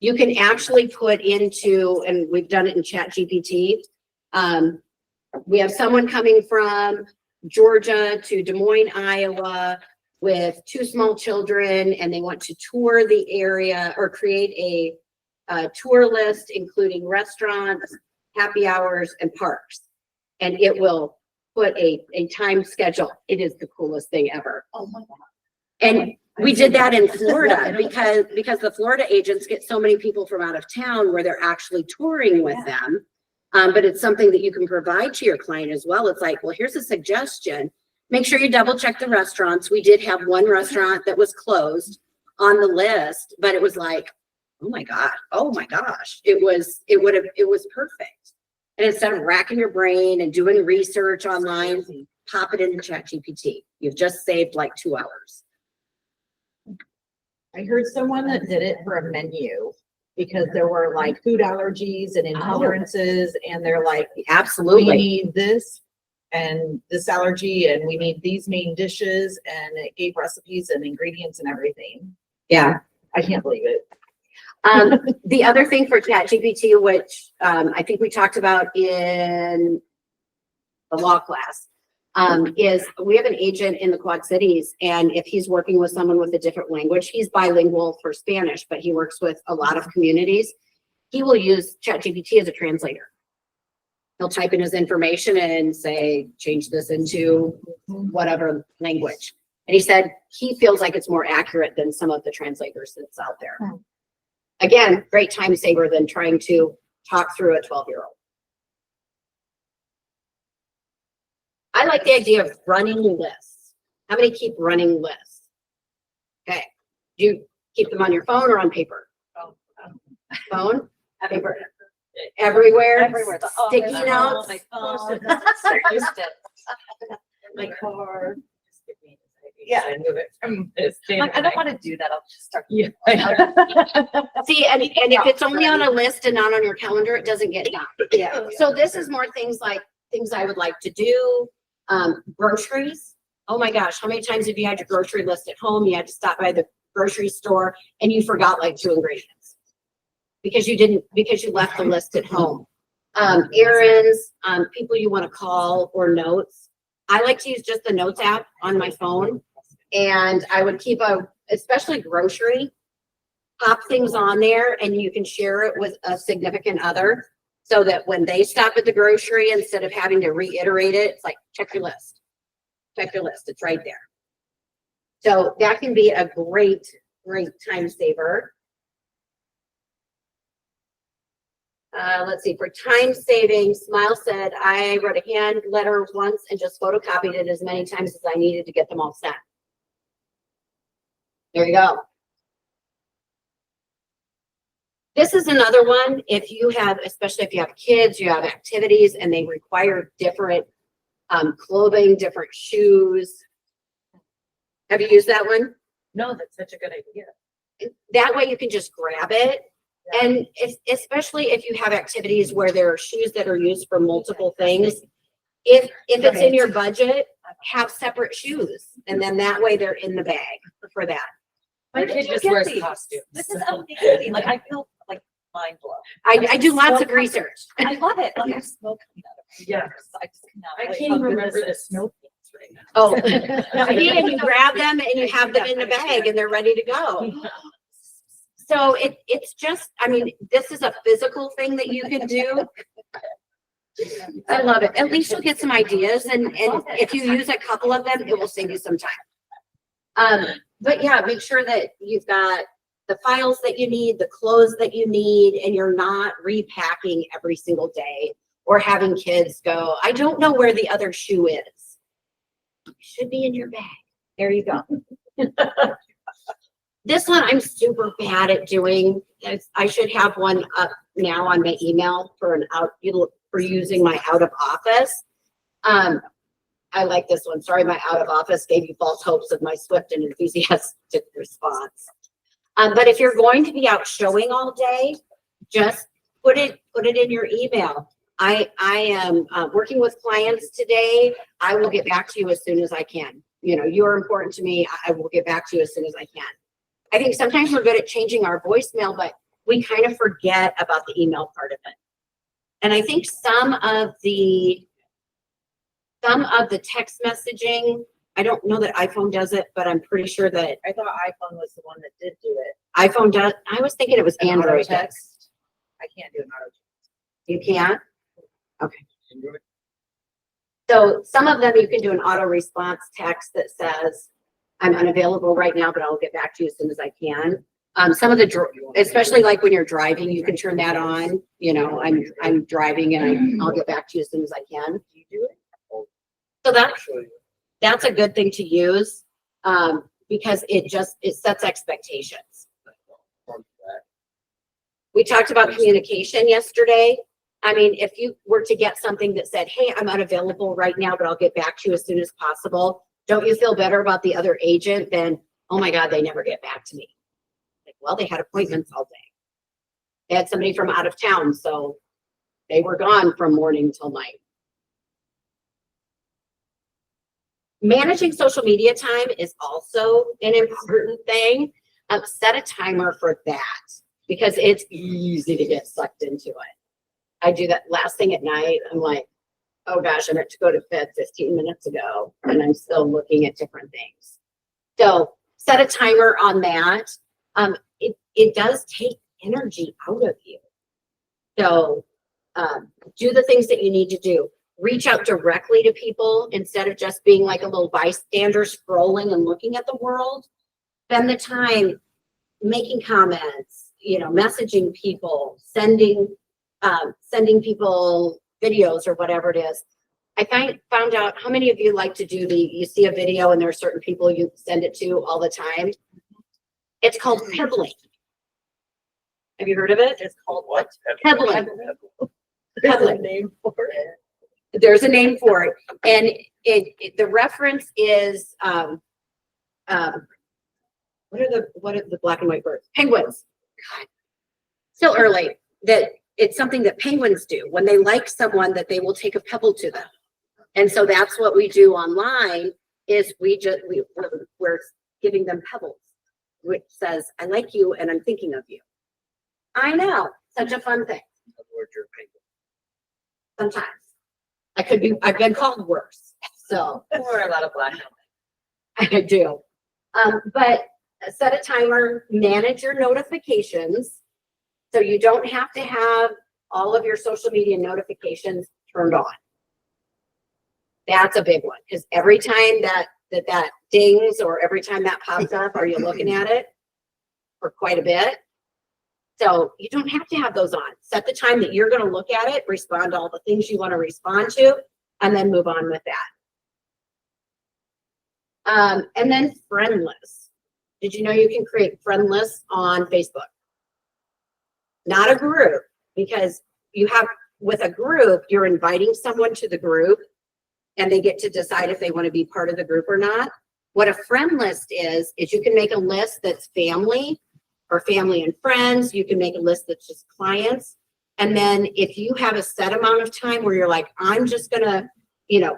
[SPEAKER 2] You can actually put into, and we've done it in Chat GPT. We have someone coming from Georgia to Des Moines, Iowa, with 2 small children, and they want to tour the area or create a tour list, including restaurants, happy hours, and parks. And it will put a time schedule. It is the coolest thing ever.
[SPEAKER 10] Oh my God.
[SPEAKER 2] And we did that in Florida because the Florida agents get so many people from out of town where they're actually touring with them. But it's something that you can provide to your client as well. It's like, well, here's a suggestion. Make sure you double check the restaurants. We did have one restaurant that was closed on the list, but it was like, oh my gosh, it was perfect. And instead of racking your brain and doing research online, pop it into Chat GPT. You've just saved like 2 hours.
[SPEAKER 10] I heard someone that did it for a menu because there were like food allergies and intolerances, and they're like, we
[SPEAKER 2] Absolutely.
[SPEAKER 10] need this and this allergy, and we need these main dishes, and it gave recipes and ingredients and everything.
[SPEAKER 2] Yeah.
[SPEAKER 10] I can't believe it.
[SPEAKER 2] The other thing for Chat GPT, which I think we talked about in the law class, is we have an agent in the Quad Cities, and if he's working with someone with a different language, he's bilingual for Spanish, but he works with a lot of communities. He will use Chat GPT as a translator. He'll type in his information and say, change this into whatever language. And he said he feels like it's more accurate than some of the translators that's out there. Again, great time saver than trying to talk through a 12-year-old. I like the idea of running lists. How many keep running lists? Okay. Do you keep them on your phone or on paper? Phone? Paper. Everywhere?
[SPEAKER 6] Everywhere. The office,
[SPEAKER 2] Sticky notes?
[SPEAKER 6] my phone. My car.
[SPEAKER 8] Yeah.
[SPEAKER 6] I move it from this.
[SPEAKER 8] I don't want to do that. I'll just start.
[SPEAKER 6] Yeah.
[SPEAKER 2] See, and if it's only on a list and not on your calendar, it doesn't get done.
[SPEAKER 8] Yeah.
[SPEAKER 2] So this is more things like things I would like to do. Groceries. Oh my gosh, how many times have you had your grocery list at home? You had to stop by the grocery store and you forgot like 2 ingredients because you left the list at home. Errands, people you want to call or notes. I like to use just the notes app on my phone, and I would keep especially grocery, pop things on there, and you can share it with a significant other so that when they stop at the grocery, instead of having to reiterate it, it's like, check your list. Check your list. It's right there. So that can be a great time saver. Let's see, for time saving, Smile said, I wrote a hand letter once and just photocopied it as many times as I needed to get them all sent. There you go. This is another one. If you have, especially if you have kids, you have activities and they require different clothing, different shoes. Have you used that one?
[SPEAKER 6] No, that's such a good idea.
[SPEAKER 2] That way you can just grab it. And especially if you have activities where there are shoes that are used for multiple things, if it's in your budget, have separate shoes. And then that way they're in the bag for that.
[SPEAKER 6] My kid just wears costumes.
[SPEAKER 8] This is amazing. Like, I feel like mind blown.
[SPEAKER 2] I do lots of research.
[SPEAKER 8] I love it. Like, there's smoke coming out of it.
[SPEAKER 6] Yes.
[SPEAKER 8] I just cannot.
[SPEAKER 6] I
[SPEAKER 8] wait.
[SPEAKER 6] can't
[SPEAKER 8] Oh,
[SPEAKER 6] even remember
[SPEAKER 8] goodness.
[SPEAKER 6] the snow pants right now.
[SPEAKER 2] Oh, and you grab them and you have them in the bag and they're ready to go. So it's just, I mean, this is a physical thing that you can do. I love it. At least you'll get some ideas, and if you use a couple of them, it will save you some time. But yeah, make sure that you've got the files that you need, the clothes that you need, and you're not repacking every single day or having kids go, I don't know where the other shoe is. It should be in your bag. There you go. This one I'm super bad at doing. I should have one up now on my email for using my out of office. I like this one. Sorry, my out of office gave you false hopes of my swift and enthusiastic response. But if you're going to be out showing all day, just put it in your email. I am working with clients today. I will get back to you as soon as I can. You know, you're important to me. I will get back to you as soon as I can. I think sometimes we're good at changing our voicemail, but we kind of forget about the email part of it. And I think some of the text messaging, I don't know that iPhone does it, but I'm pretty sure that
[SPEAKER 10] I thought iPhone was the one that did do it.
[SPEAKER 2] iPhone does. I was thinking it was
[SPEAKER 10] An auto
[SPEAKER 2] Android.
[SPEAKER 10] text. I can't do an auto text.
[SPEAKER 2] You can't? Okay. So some of them you can do an auto response text that says, I'm unavailable right now, but I'll get back to you as soon as I can. Some of the, especially like when you're driving, you can turn that on. You know, I'm driving and I'll get back to you as soon as I can.
[SPEAKER 10] Do you do it?
[SPEAKER 2] So that's a good thing to use, because it sets expectations. We talked about communication yesterday. I mean, if you were to get something that said, hey, I'm unavailable right now, but I'll get back to you as soon as possible. Don't you feel better about the other agent than, oh my God, they never get back to me? Like, well, they had appointments all day. They had somebody from out of town, so they were gone from morning till night. Managing social media time is also an important thing. Set a timer for that because it's easy to get sucked into it. I do that last thing at night. I'm like, oh gosh, I meant to go to bed 15 minutes ago and I'm still looking at different things. So set a timer on that. It does take energy out of you. So do the things that you need to do. Reach out directly to people instead of just being like a little bystander scrolling and looking at the world. Spend the time making comments, you know, messaging people, sending people videos or whatever it is. I found out how many of you like to do you see a video and there are certain people you send it to all the time. It's called pebbling. Have you heard of it?
[SPEAKER 4] It's called what?
[SPEAKER 2] Pebbling.
[SPEAKER 10] There's a name for it.
[SPEAKER 2] There's a name for it. And the reference is, what are the black and white birds? Penguins. God. Still early. That it's something that penguins do. When they like someone, that they will take a pebble to them. And so that's what we do online is we're giving them pebbles, which says, I like you and I'm thinking of you. I know, such a fun thing. Sometimes. I've been called worse. So
[SPEAKER 4] Or a lot of black.
[SPEAKER 2] I do. But set a timer, manage your notifications. So you don't have to have all of your social media notifications turned on. That's a big one because every time that dings or every time that pops up, are you looking at it for quite a bit? So you don't have to have those on. Set the time that you're going to look at it, respond to all the things you want to respond to, and then move on with that. And then friend lists. Did you know you can create friend lists on Facebook? Not a group, because with a group, you're inviting someone to the group and they get to decide if they want to be part of the group or not. What a friend list is you can make a list that's family or family and friends. You can make a list that's just clients. And then if you have a set amount of time where you're like, I'm just going to,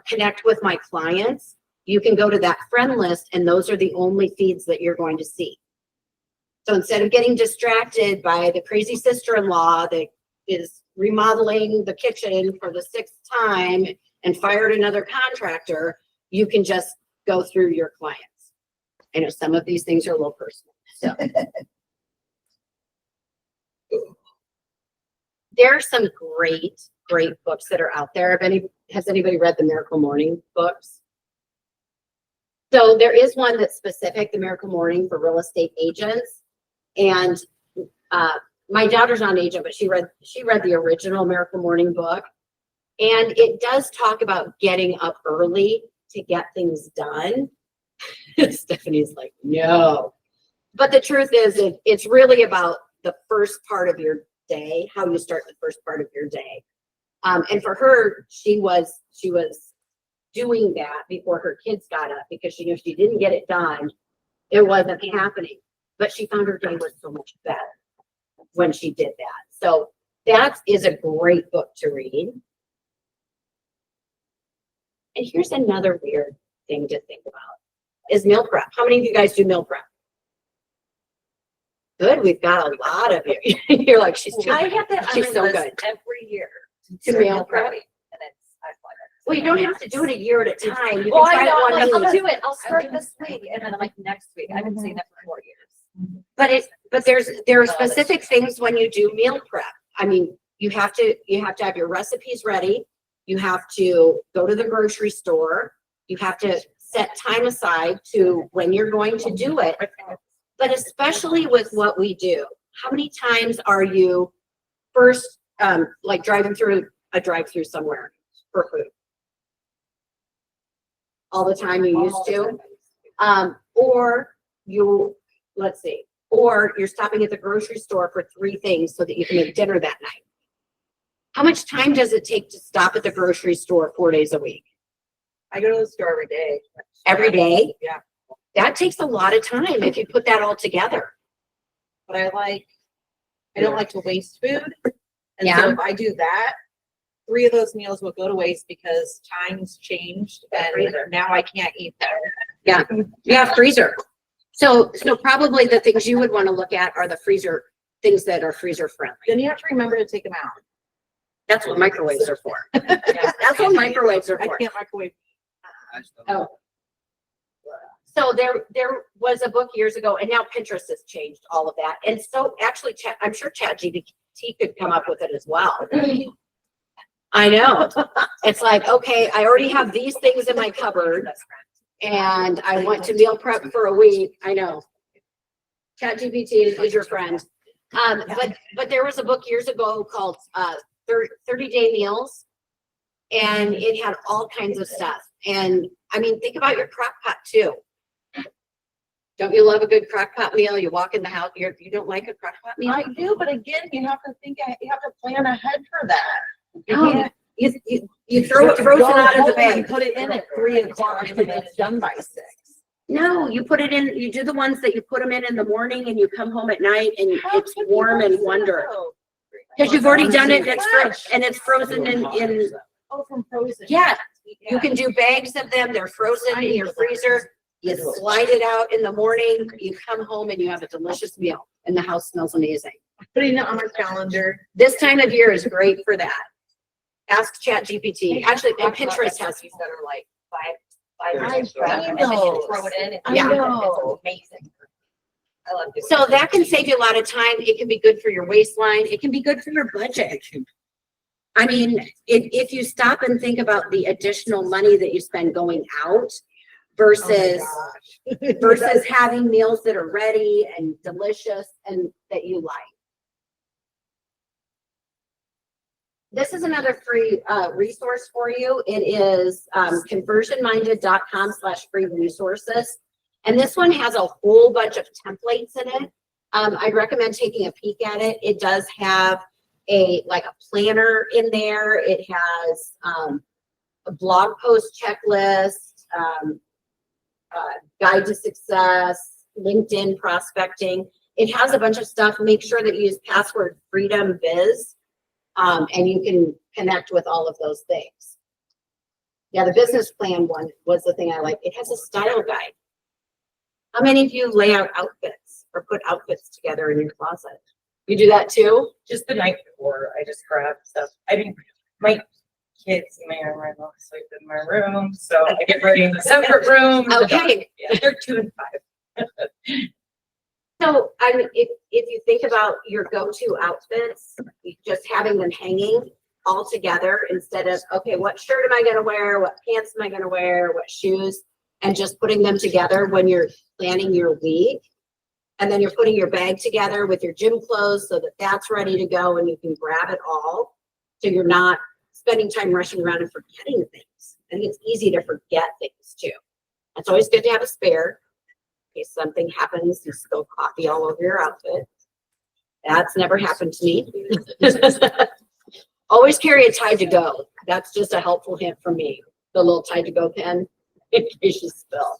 [SPEAKER 2] connect with my clients, you can go to that friend list and those are the only feeds that you're going to see. So instead of getting distracted by the crazy sister-in-law that is remodeling the kitchen for the 6th time and fired another contractor, you can just go through your clients. I know some of these things are a little personal. So there are some great books that are out there. Has anybody read the Miracle Morning books? So there is one that's specific, the Miracle Morning for real estate agents. And my daughter's not an agent, but she read the original Miracle Morning book. And it does talk about getting up early to get things done. Stephanie's like, no. But the truth is, it's really about the first part of your day, how you start the first part of your day. And for her, she was doing that before her kids got up because she knew if she didn't get it done, it wasn't happening. but she found her day was so much better when she did that. So that is a great book to read. And here's another weird thing to think about is meal prep. How many of you guys do meal prep? Good, we've got a lot of you. You're like, she's too,
[SPEAKER 6] I have that on
[SPEAKER 2] she's
[SPEAKER 6] my
[SPEAKER 2] so
[SPEAKER 6] list
[SPEAKER 2] good.
[SPEAKER 6] every year.
[SPEAKER 2] To meal prep.
[SPEAKER 6] And it's, I love it.
[SPEAKER 2] Well, you don't have to do it a year at a time. You
[SPEAKER 6] Well,
[SPEAKER 2] can
[SPEAKER 6] I
[SPEAKER 2] try
[SPEAKER 6] know,
[SPEAKER 2] it
[SPEAKER 6] I'm like,
[SPEAKER 2] one
[SPEAKER 6] I'll
[SPEAKER 2] week.
[SPEAKER 6] do it. I'll start this week and then I'm like, next week. I've been saying that for 4 years.
[SPEAKER 2] But there are specific things when you do meal prep. I mean, you have to have your recipes ready. You have to go to the grocery store. You have to set time aside to when you're going to do it. But especially with what we do, how many times are you first, like driving through a drive-through somewhere for food? All the time you used to? Or let's see, or you're stopping at the grocery store for 3 things so that you can make dinner that night. How much time does it take to stop at the grocery store 4 days a week?
[SPEAKER 8] I go to the store every day.
[SPEAKER 2] Every day?
[SPEAKER 8] Yeah.
[SPEAKER 2] That takes a lot of time if you put that all together.
[SPEAKER 10] But I don't like to waste food. And
[SPEAKER 2] Yeah.
[SPEAKER 10] so if I do that, 3 of those meals will go to waste because time's changed and now I can't eat them.
[SPEAKER 2] Yeah, freezer. So probably the things you would want to look at are the freezer, things that are freezer friendly.
[SPEAKER 10] Then you have to remember to take them out.
[SPEAKER 2] That's what microwaves are for. That's what microwaves are
[SPEAKER 10] I
[SPEAKER 2] for.
[SPEAKER 10] can't microwave.
[SPEAKER 2] Oh. So there was a book years ago, and now Pinterest has changed all of that. And so actually, I'm sure ChatGPT could come up with it as well. I know. It's like, okay, I already have these things in my cupboard, and I want to meal prep for a week. I know. ChatGPT is your friend. But there was a book years ago called 30-Day Meals, and it had all kinds of stuff. And I mean, think about your crock pot too. Don't you love a good crock pot meal? You walk in the house, you don't like a crock pot meal?
[SPEAKER 10] I do, but again, you have to plan ahead for that.
[SPEAKER 2] No, you throw it frozen out of the
[SPEAKER 10] And
[SPEAKER 2] bag.
[SPEAKER 10] put it in at 3 o'clock and it's done by 6.
[SPEAKER 2] No, you put it in, you do the ones that you put them in the morning and you come home at night and it's warm and wonder. Because you've already done it, and it's frozen in,
[SPEAKER 10] Oh, from frozen.
[SPEAKER 2] yeah. You can do bags of them, they're frozen in your freezer. You slide it out in the morning, you come home and you have a delicious meal and the house smells amazing.
[SPEAKER 10] Putting it on my calendar.
[SPEAKER 2] This time of year is great for that. Ask ChatGPT. Actually, and Pinterest has.
[SPEAKER 4] These that are like five
[SPEAKER 10] I
[SPEAKER 4] minutes. And then you throw it in.
[SPEAKER 10] I
[SPEAKER 2] Yeah.
[SPEAKER 10] know.
[SPEAKER 4] It's amazing. I love it.
[SPEAKER 2] So that can save you a lot of time. It can be good for your waistline. It can be good for your budget. I mean, if you stop and think about the additional money that you spend going out versus having meals that are ready and delicious and that you like. This is another free resource for you. It is conversionminded.com/free resources. And this one has a whole bunch of templates in it. I'd recommend taking a peek at it. It does have a planner in there. It has a blog post checklist, guide to success, LinkedIn prospecting. It has a bunch of stuff. Make sure that you use password freedom biz, and you can connect with all of those things. Yeah, the business plan one was the thing I like. It has a style guide. How many of you lay out outfits or put outfits together in your closet? You do that too?
[SPEAKER 6] Just the night before, I just grab stuff. I mean, my kids may or may not sleep in my room, so I get ready in the separate room.
[SPEAKER 2] Okay.
[SPEAKER 6] Yeah, they're 2 and 5.
[SPEAKER 2] So, I mean, if you think about your go-to outfits, just having them hanging all together instead of, okay, what shirt am I gonna wear? What pants am I gonna wear? What shoes? And just putting them together when you're planning your week. And then you're putting your bag together with your gym clothes so that that's ready to go and you can grab it all. So you're not spending time rushing around and forgetting things. I think it's easy to forget things too. It's always good to have a spare in case something happens, you spill coffee all over your outfit. That's never happened to me. Always carry a Tide to Go. That's just a helpful hint from me. The little Tide to Go pen in case you spill.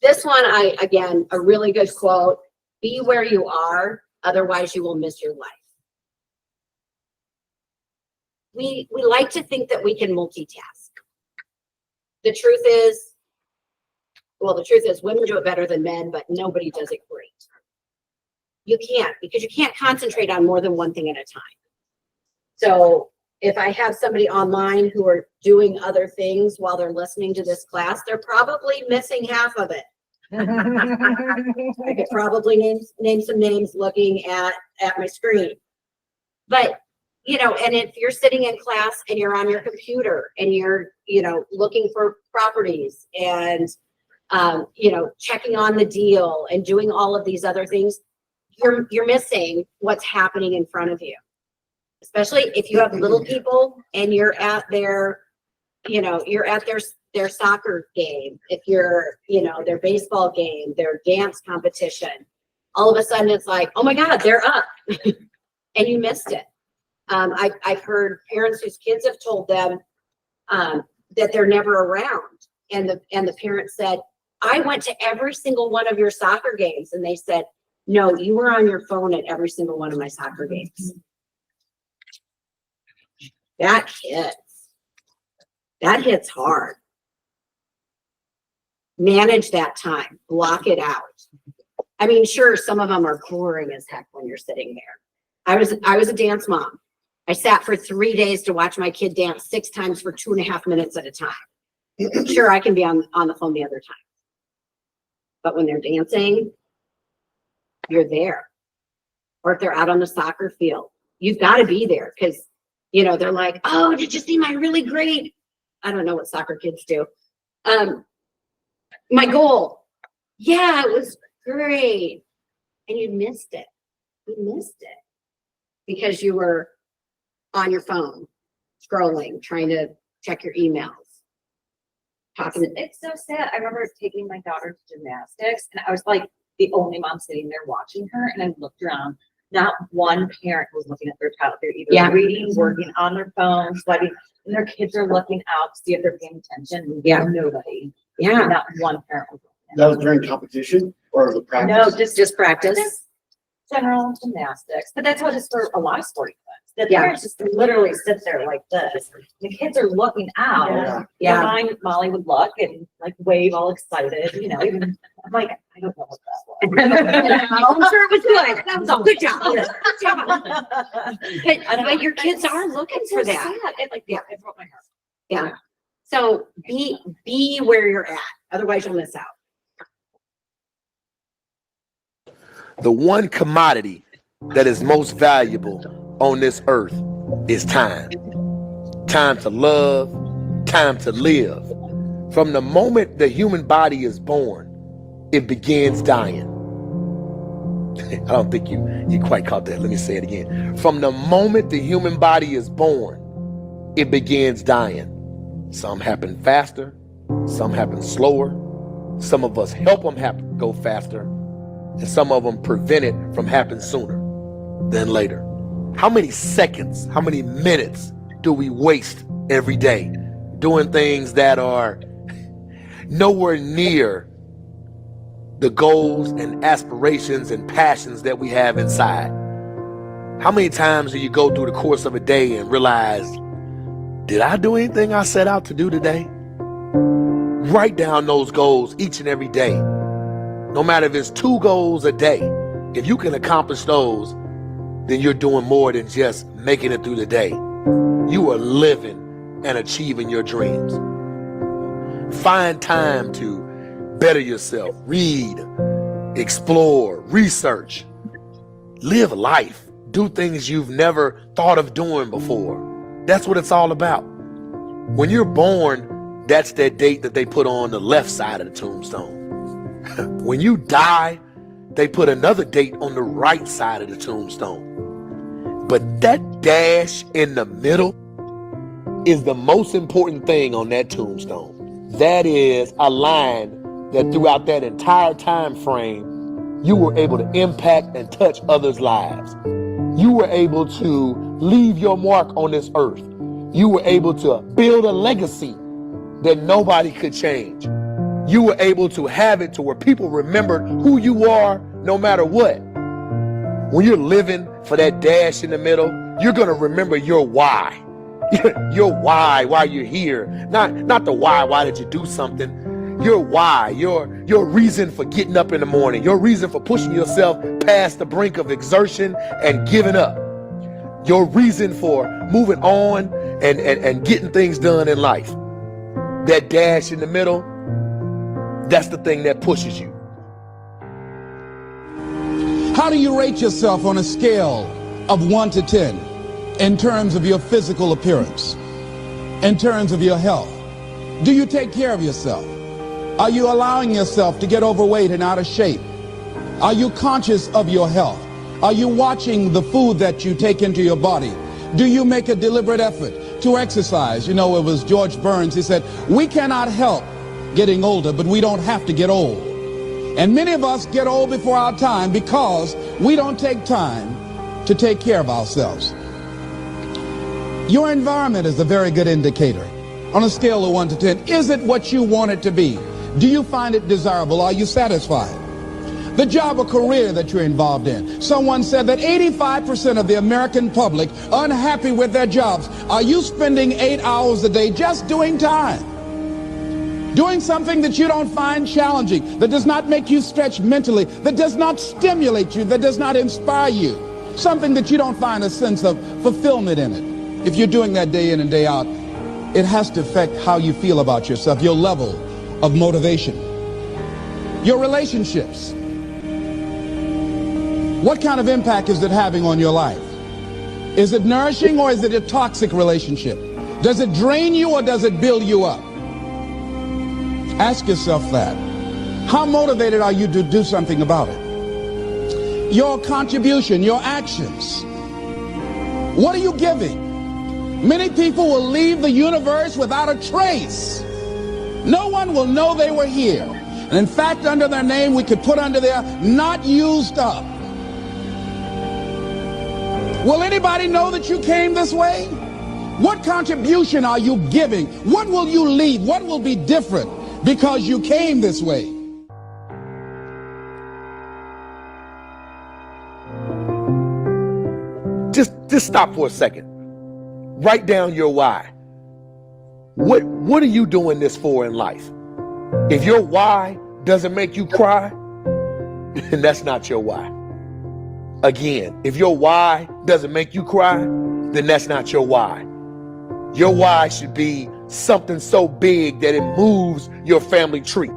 [SPEAKER 2] This one, again, a really good quote, be where you are, otherwise you will miss your life. We like to think that we can multitask. The truth is women do it better than men, but nobody does it great. You can't, because you can't concentrate on more than one thing at a time. So if I have somebody online who are doing other things while they're listening to this class, they're probably missing half of it. I could probably name some names looking at my screen. But, you know, and if you're sitting in class and you're on your computer and you're, you know, looking for properties and, you know, checking on the deal and doing all of these other things, you're missing what's happening in front of you. Especially if you have little people and you're at their, you know, you're at their soccer game, if you're, you know, their baseball game, their dance competition, all of a sudden it's like, oh my God, they're up and you missed it. I've heard parents whose kids have told them that they're never around. And the parent said, I went to every single one of your soccer games. And they said, no, you were on your phone at every single one of my soccer games. That hits hard. Manage that time, block it out. I mean, sure, some of them are boring as heck when you're sitting there. I was a dance mom. I sat for 3 days to watch my kid dance 6 times for 2.5 minutes at a time. Sure, I can be on the phone the other time. But when they're dancing, you're there. Or if they're out on the soccer field, you've got to be there because, you know, they're like, oh, did you see my really great, I don't know what soccer kids do. My goal. Yeah, it was great. And you missed it. You missed it because you were on your phone, scrolling, trying to check your emails.
[SPEAKER 11] It's so sad. I remember taking my daughter to gymnastics and I was like the only mom sitting there watching her. And I looked around, not one parent was looking at their child. They're either reading, working on their phone, sweating, and their kids are looking out to see if they're paying attention.
[SPEAKER 2] Yeah.
[SPEAKER 11] Nobody.
[SPEAKER 2] Yeah.
[SPEAKER 11] Not one parent was looking.
[SPEAKER 3] That was during competition or the practice?
[SPEAKER 11] No,
[SPEAKER 2] Just practice.
[SPEAKER 11] just general gymnastics. But that's how it is for a lot of sporting events. The
[SPEAKER 2] Yeah.
[SPEAKER 11] parents just literally sit there like this. The kids are looking out.
[SPEAKER 2] Yeah.
[SPEAKER 11] Mine, Molly would look and like wave all excited, you know, even, I'm like, I don't know what that
[SPEAKER 2] I'm sure it was good. That was a good job. Good job.
[SPEAKER 11] was.
[SPEAKER 2] But your kids are looking for that.
[SPEAKER 11] It broke my heart.
[SPEAKER 2] Yeah. So be where you're at. Otherwise you'll miss out.
[SPEAKER 12] The one commodity that is most valuable on this earth is time. Time to love, time to live. From the moment the human body is born, it begins dying. I don't think you quite caught that. Let me say it again. From the moment the human body is born, it begins dying. Some happen faster, some happen slower. Some of us help them go faster, and some of them prevent it from happening sooner than later. How many seconds, how many minutes do we waste every day doing things that are nowhere near the goals and aspirations and passions that we have inside? How many times do you go through the course of a day and realize, did I do anything I set out to do today? Write down those goals each and every day. No matter if it's 2 goals a day, if you can accomplish those, then you're doing more than just making it through the day. You are living and achieving your dreams. Find time to better yourself, read, explore, research, live life, do things you've never thought of doing before. That's what it's all about. When you're born, that's that date that they put on the left side of the tombstone. When you die, they put another date on the right side of the tombstone. But that dash in the middle is the most important thing on that tombstone. That is a line that throughout that entire time frame, you were able to impact and touch others' lives. You were able to leave your mark on this earth. You were able to build a legacy that nobody could change. you were able to have it to where people remembered who you are no matter what. When you're living for that dash in the middle, you're going to remember your why. Your why you're here. Not the why did you do something? Your why, your reason for getting up in the morning, your reason for pushing yourself past the brink of exertion and giving up. Your reason for moving on and getting things done in life. That dash in the middle, that's the thing that pushes you.
[SPEAKER 13] How do you rate yourself on a scale of 1 to 10 in terms of your physical appearance, in terms of your health? Do you take care of yourself? Are you allowing yourself to get overweight and out of shape? Are you conscious of your health? Are you watching the food that you take into your body? Do you make a deliberate effort to exercise? You know, it was George Burns, he said, we cannot help getting older, but we don't have to get old. And many of us get old before our time because we don't take time to take care of ourselves. Your environment is a very good indicator. On a scale of 1 to 10, is it what you want it to be? Do you find it desirable? Are you satisfied? The job or career that you're involved in. Someone said that 85% of the American public are unhappy with their jobs. Are you spending 8 hours a day just doing time? Doing something that you don't find challenging, that does not make you stretch mentally, that does not stimulate you, that does not inspire you. Something that you don't find a sense of fulfillment in it. If you're doing that day in and day out, it has to affect how you feel about yourself, your level of motivation. Your relationships. What kind of impact is it having on your life? Is it nourishing or is it a toxic relationship? Does it drain you or does it build you up? Ask yourself that. How motivated are you to do something about it? Your contribution, your actions. What are you giving? Many people will leave the universe without a trace. No one will know they were here. And in fact, under their name, we could put under there, not used up. Will anybody know that you came this way? What contribution are you giving? What will you leave? What will be different because you came this way?
[SPEAKER 12] Just stop for a second. Write down your why. What are you doing this for in life? If your why doesn't make you cry, then that's not your why. Again, if your why doesn't make you cry, then that's not your why. Your why should be something so big that it moves your family tree.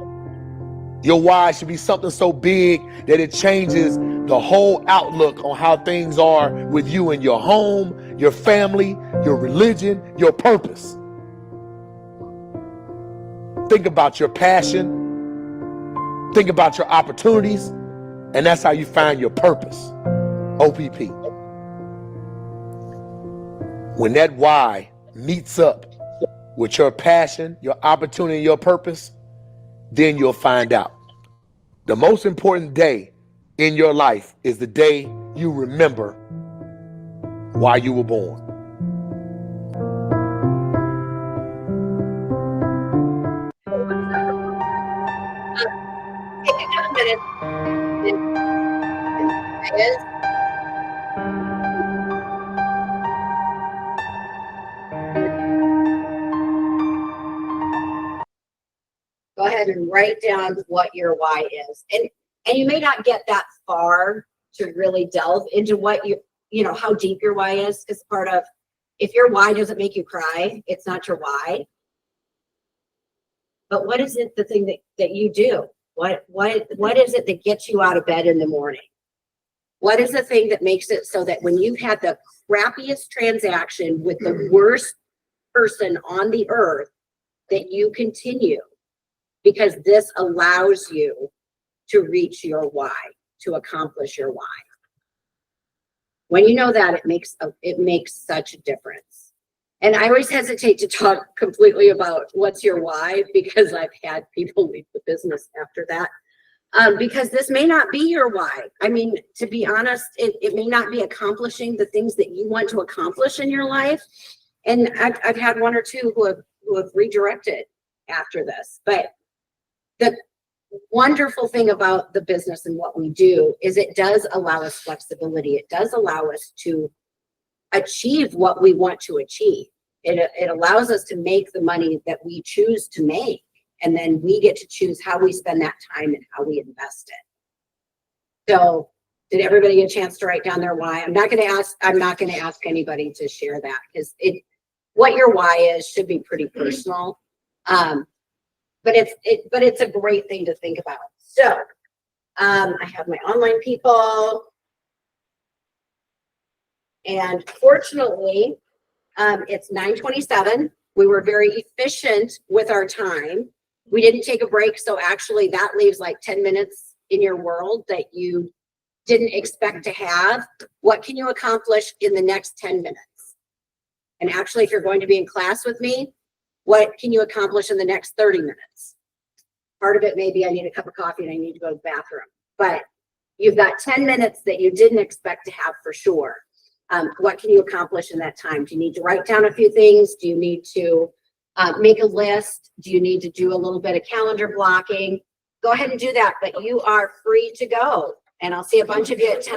[SPEAKER 12] Your why should be something so big that it changes the whole outlook on how things are with you and your home, your family, your religion, your purpose. Think about your passion. Think about your opportunities. And that's how you find your purpose. OPP. When that why meets up with your passion, your opportunity, your purpose, then you'll find out. The most important day in your life is the day you remember why you were born.
[SPEAKER 2] Take a minute. Go ahead and write down what your why is. And you may not get that far to really delve into what you know, how deep your why is, because part of, if your why doesn't make you cry, it's not your why. But what is it, the thing that you do? What is it that gets you out of bed in the morning? What is the thing that makes it so that when you've had the crappiest transaction with the worst person on the earth, that you continue? Because this allows you to reach your why, to accomplish your why. When you know that, it makes such a difference. And I always hesitate to talk completely about what's your why, because I've had people leave the business after that. Because this may not be your why. I mean, to be honest, it may not be accomplishing the things that you want to accomplish in your life. And I've had one or two who have redirected after this. But the wonderful thing about the business and what we do is it does allow us flexibility. It does allow us to achieve what we want to achieve. It allows us to make the money that we choose to make. And then we get to choose how we spend that time and how we invest it. So did everybody get a chance to write down their why? I'm not going to ask anybody to share that because what your why is should be pretty personal. But it's a great thing to think about. So I have my online people. And fortunately, it's 9:27. We were very efficient with our time. We didn't take a break. So actually that leaves like 10 minutes in your world that you didn't expect to have. What can you accomplish in the next 10 minutes? And actually, if you're going to be in class with me, what can you accomplish in the next 30 minutes? Part of it may be I need a cup of coffee and I need to go to the bathroom, but you've got 10 minutes that you didn't expect to have for sure. What can you accomplish in that time? Do you need to write down a few things? Do you need to make a list? Do you need to do a little bit of calendar blocking? Go ahead and do that, but you are free to go. And I'll see a bunch of you at 10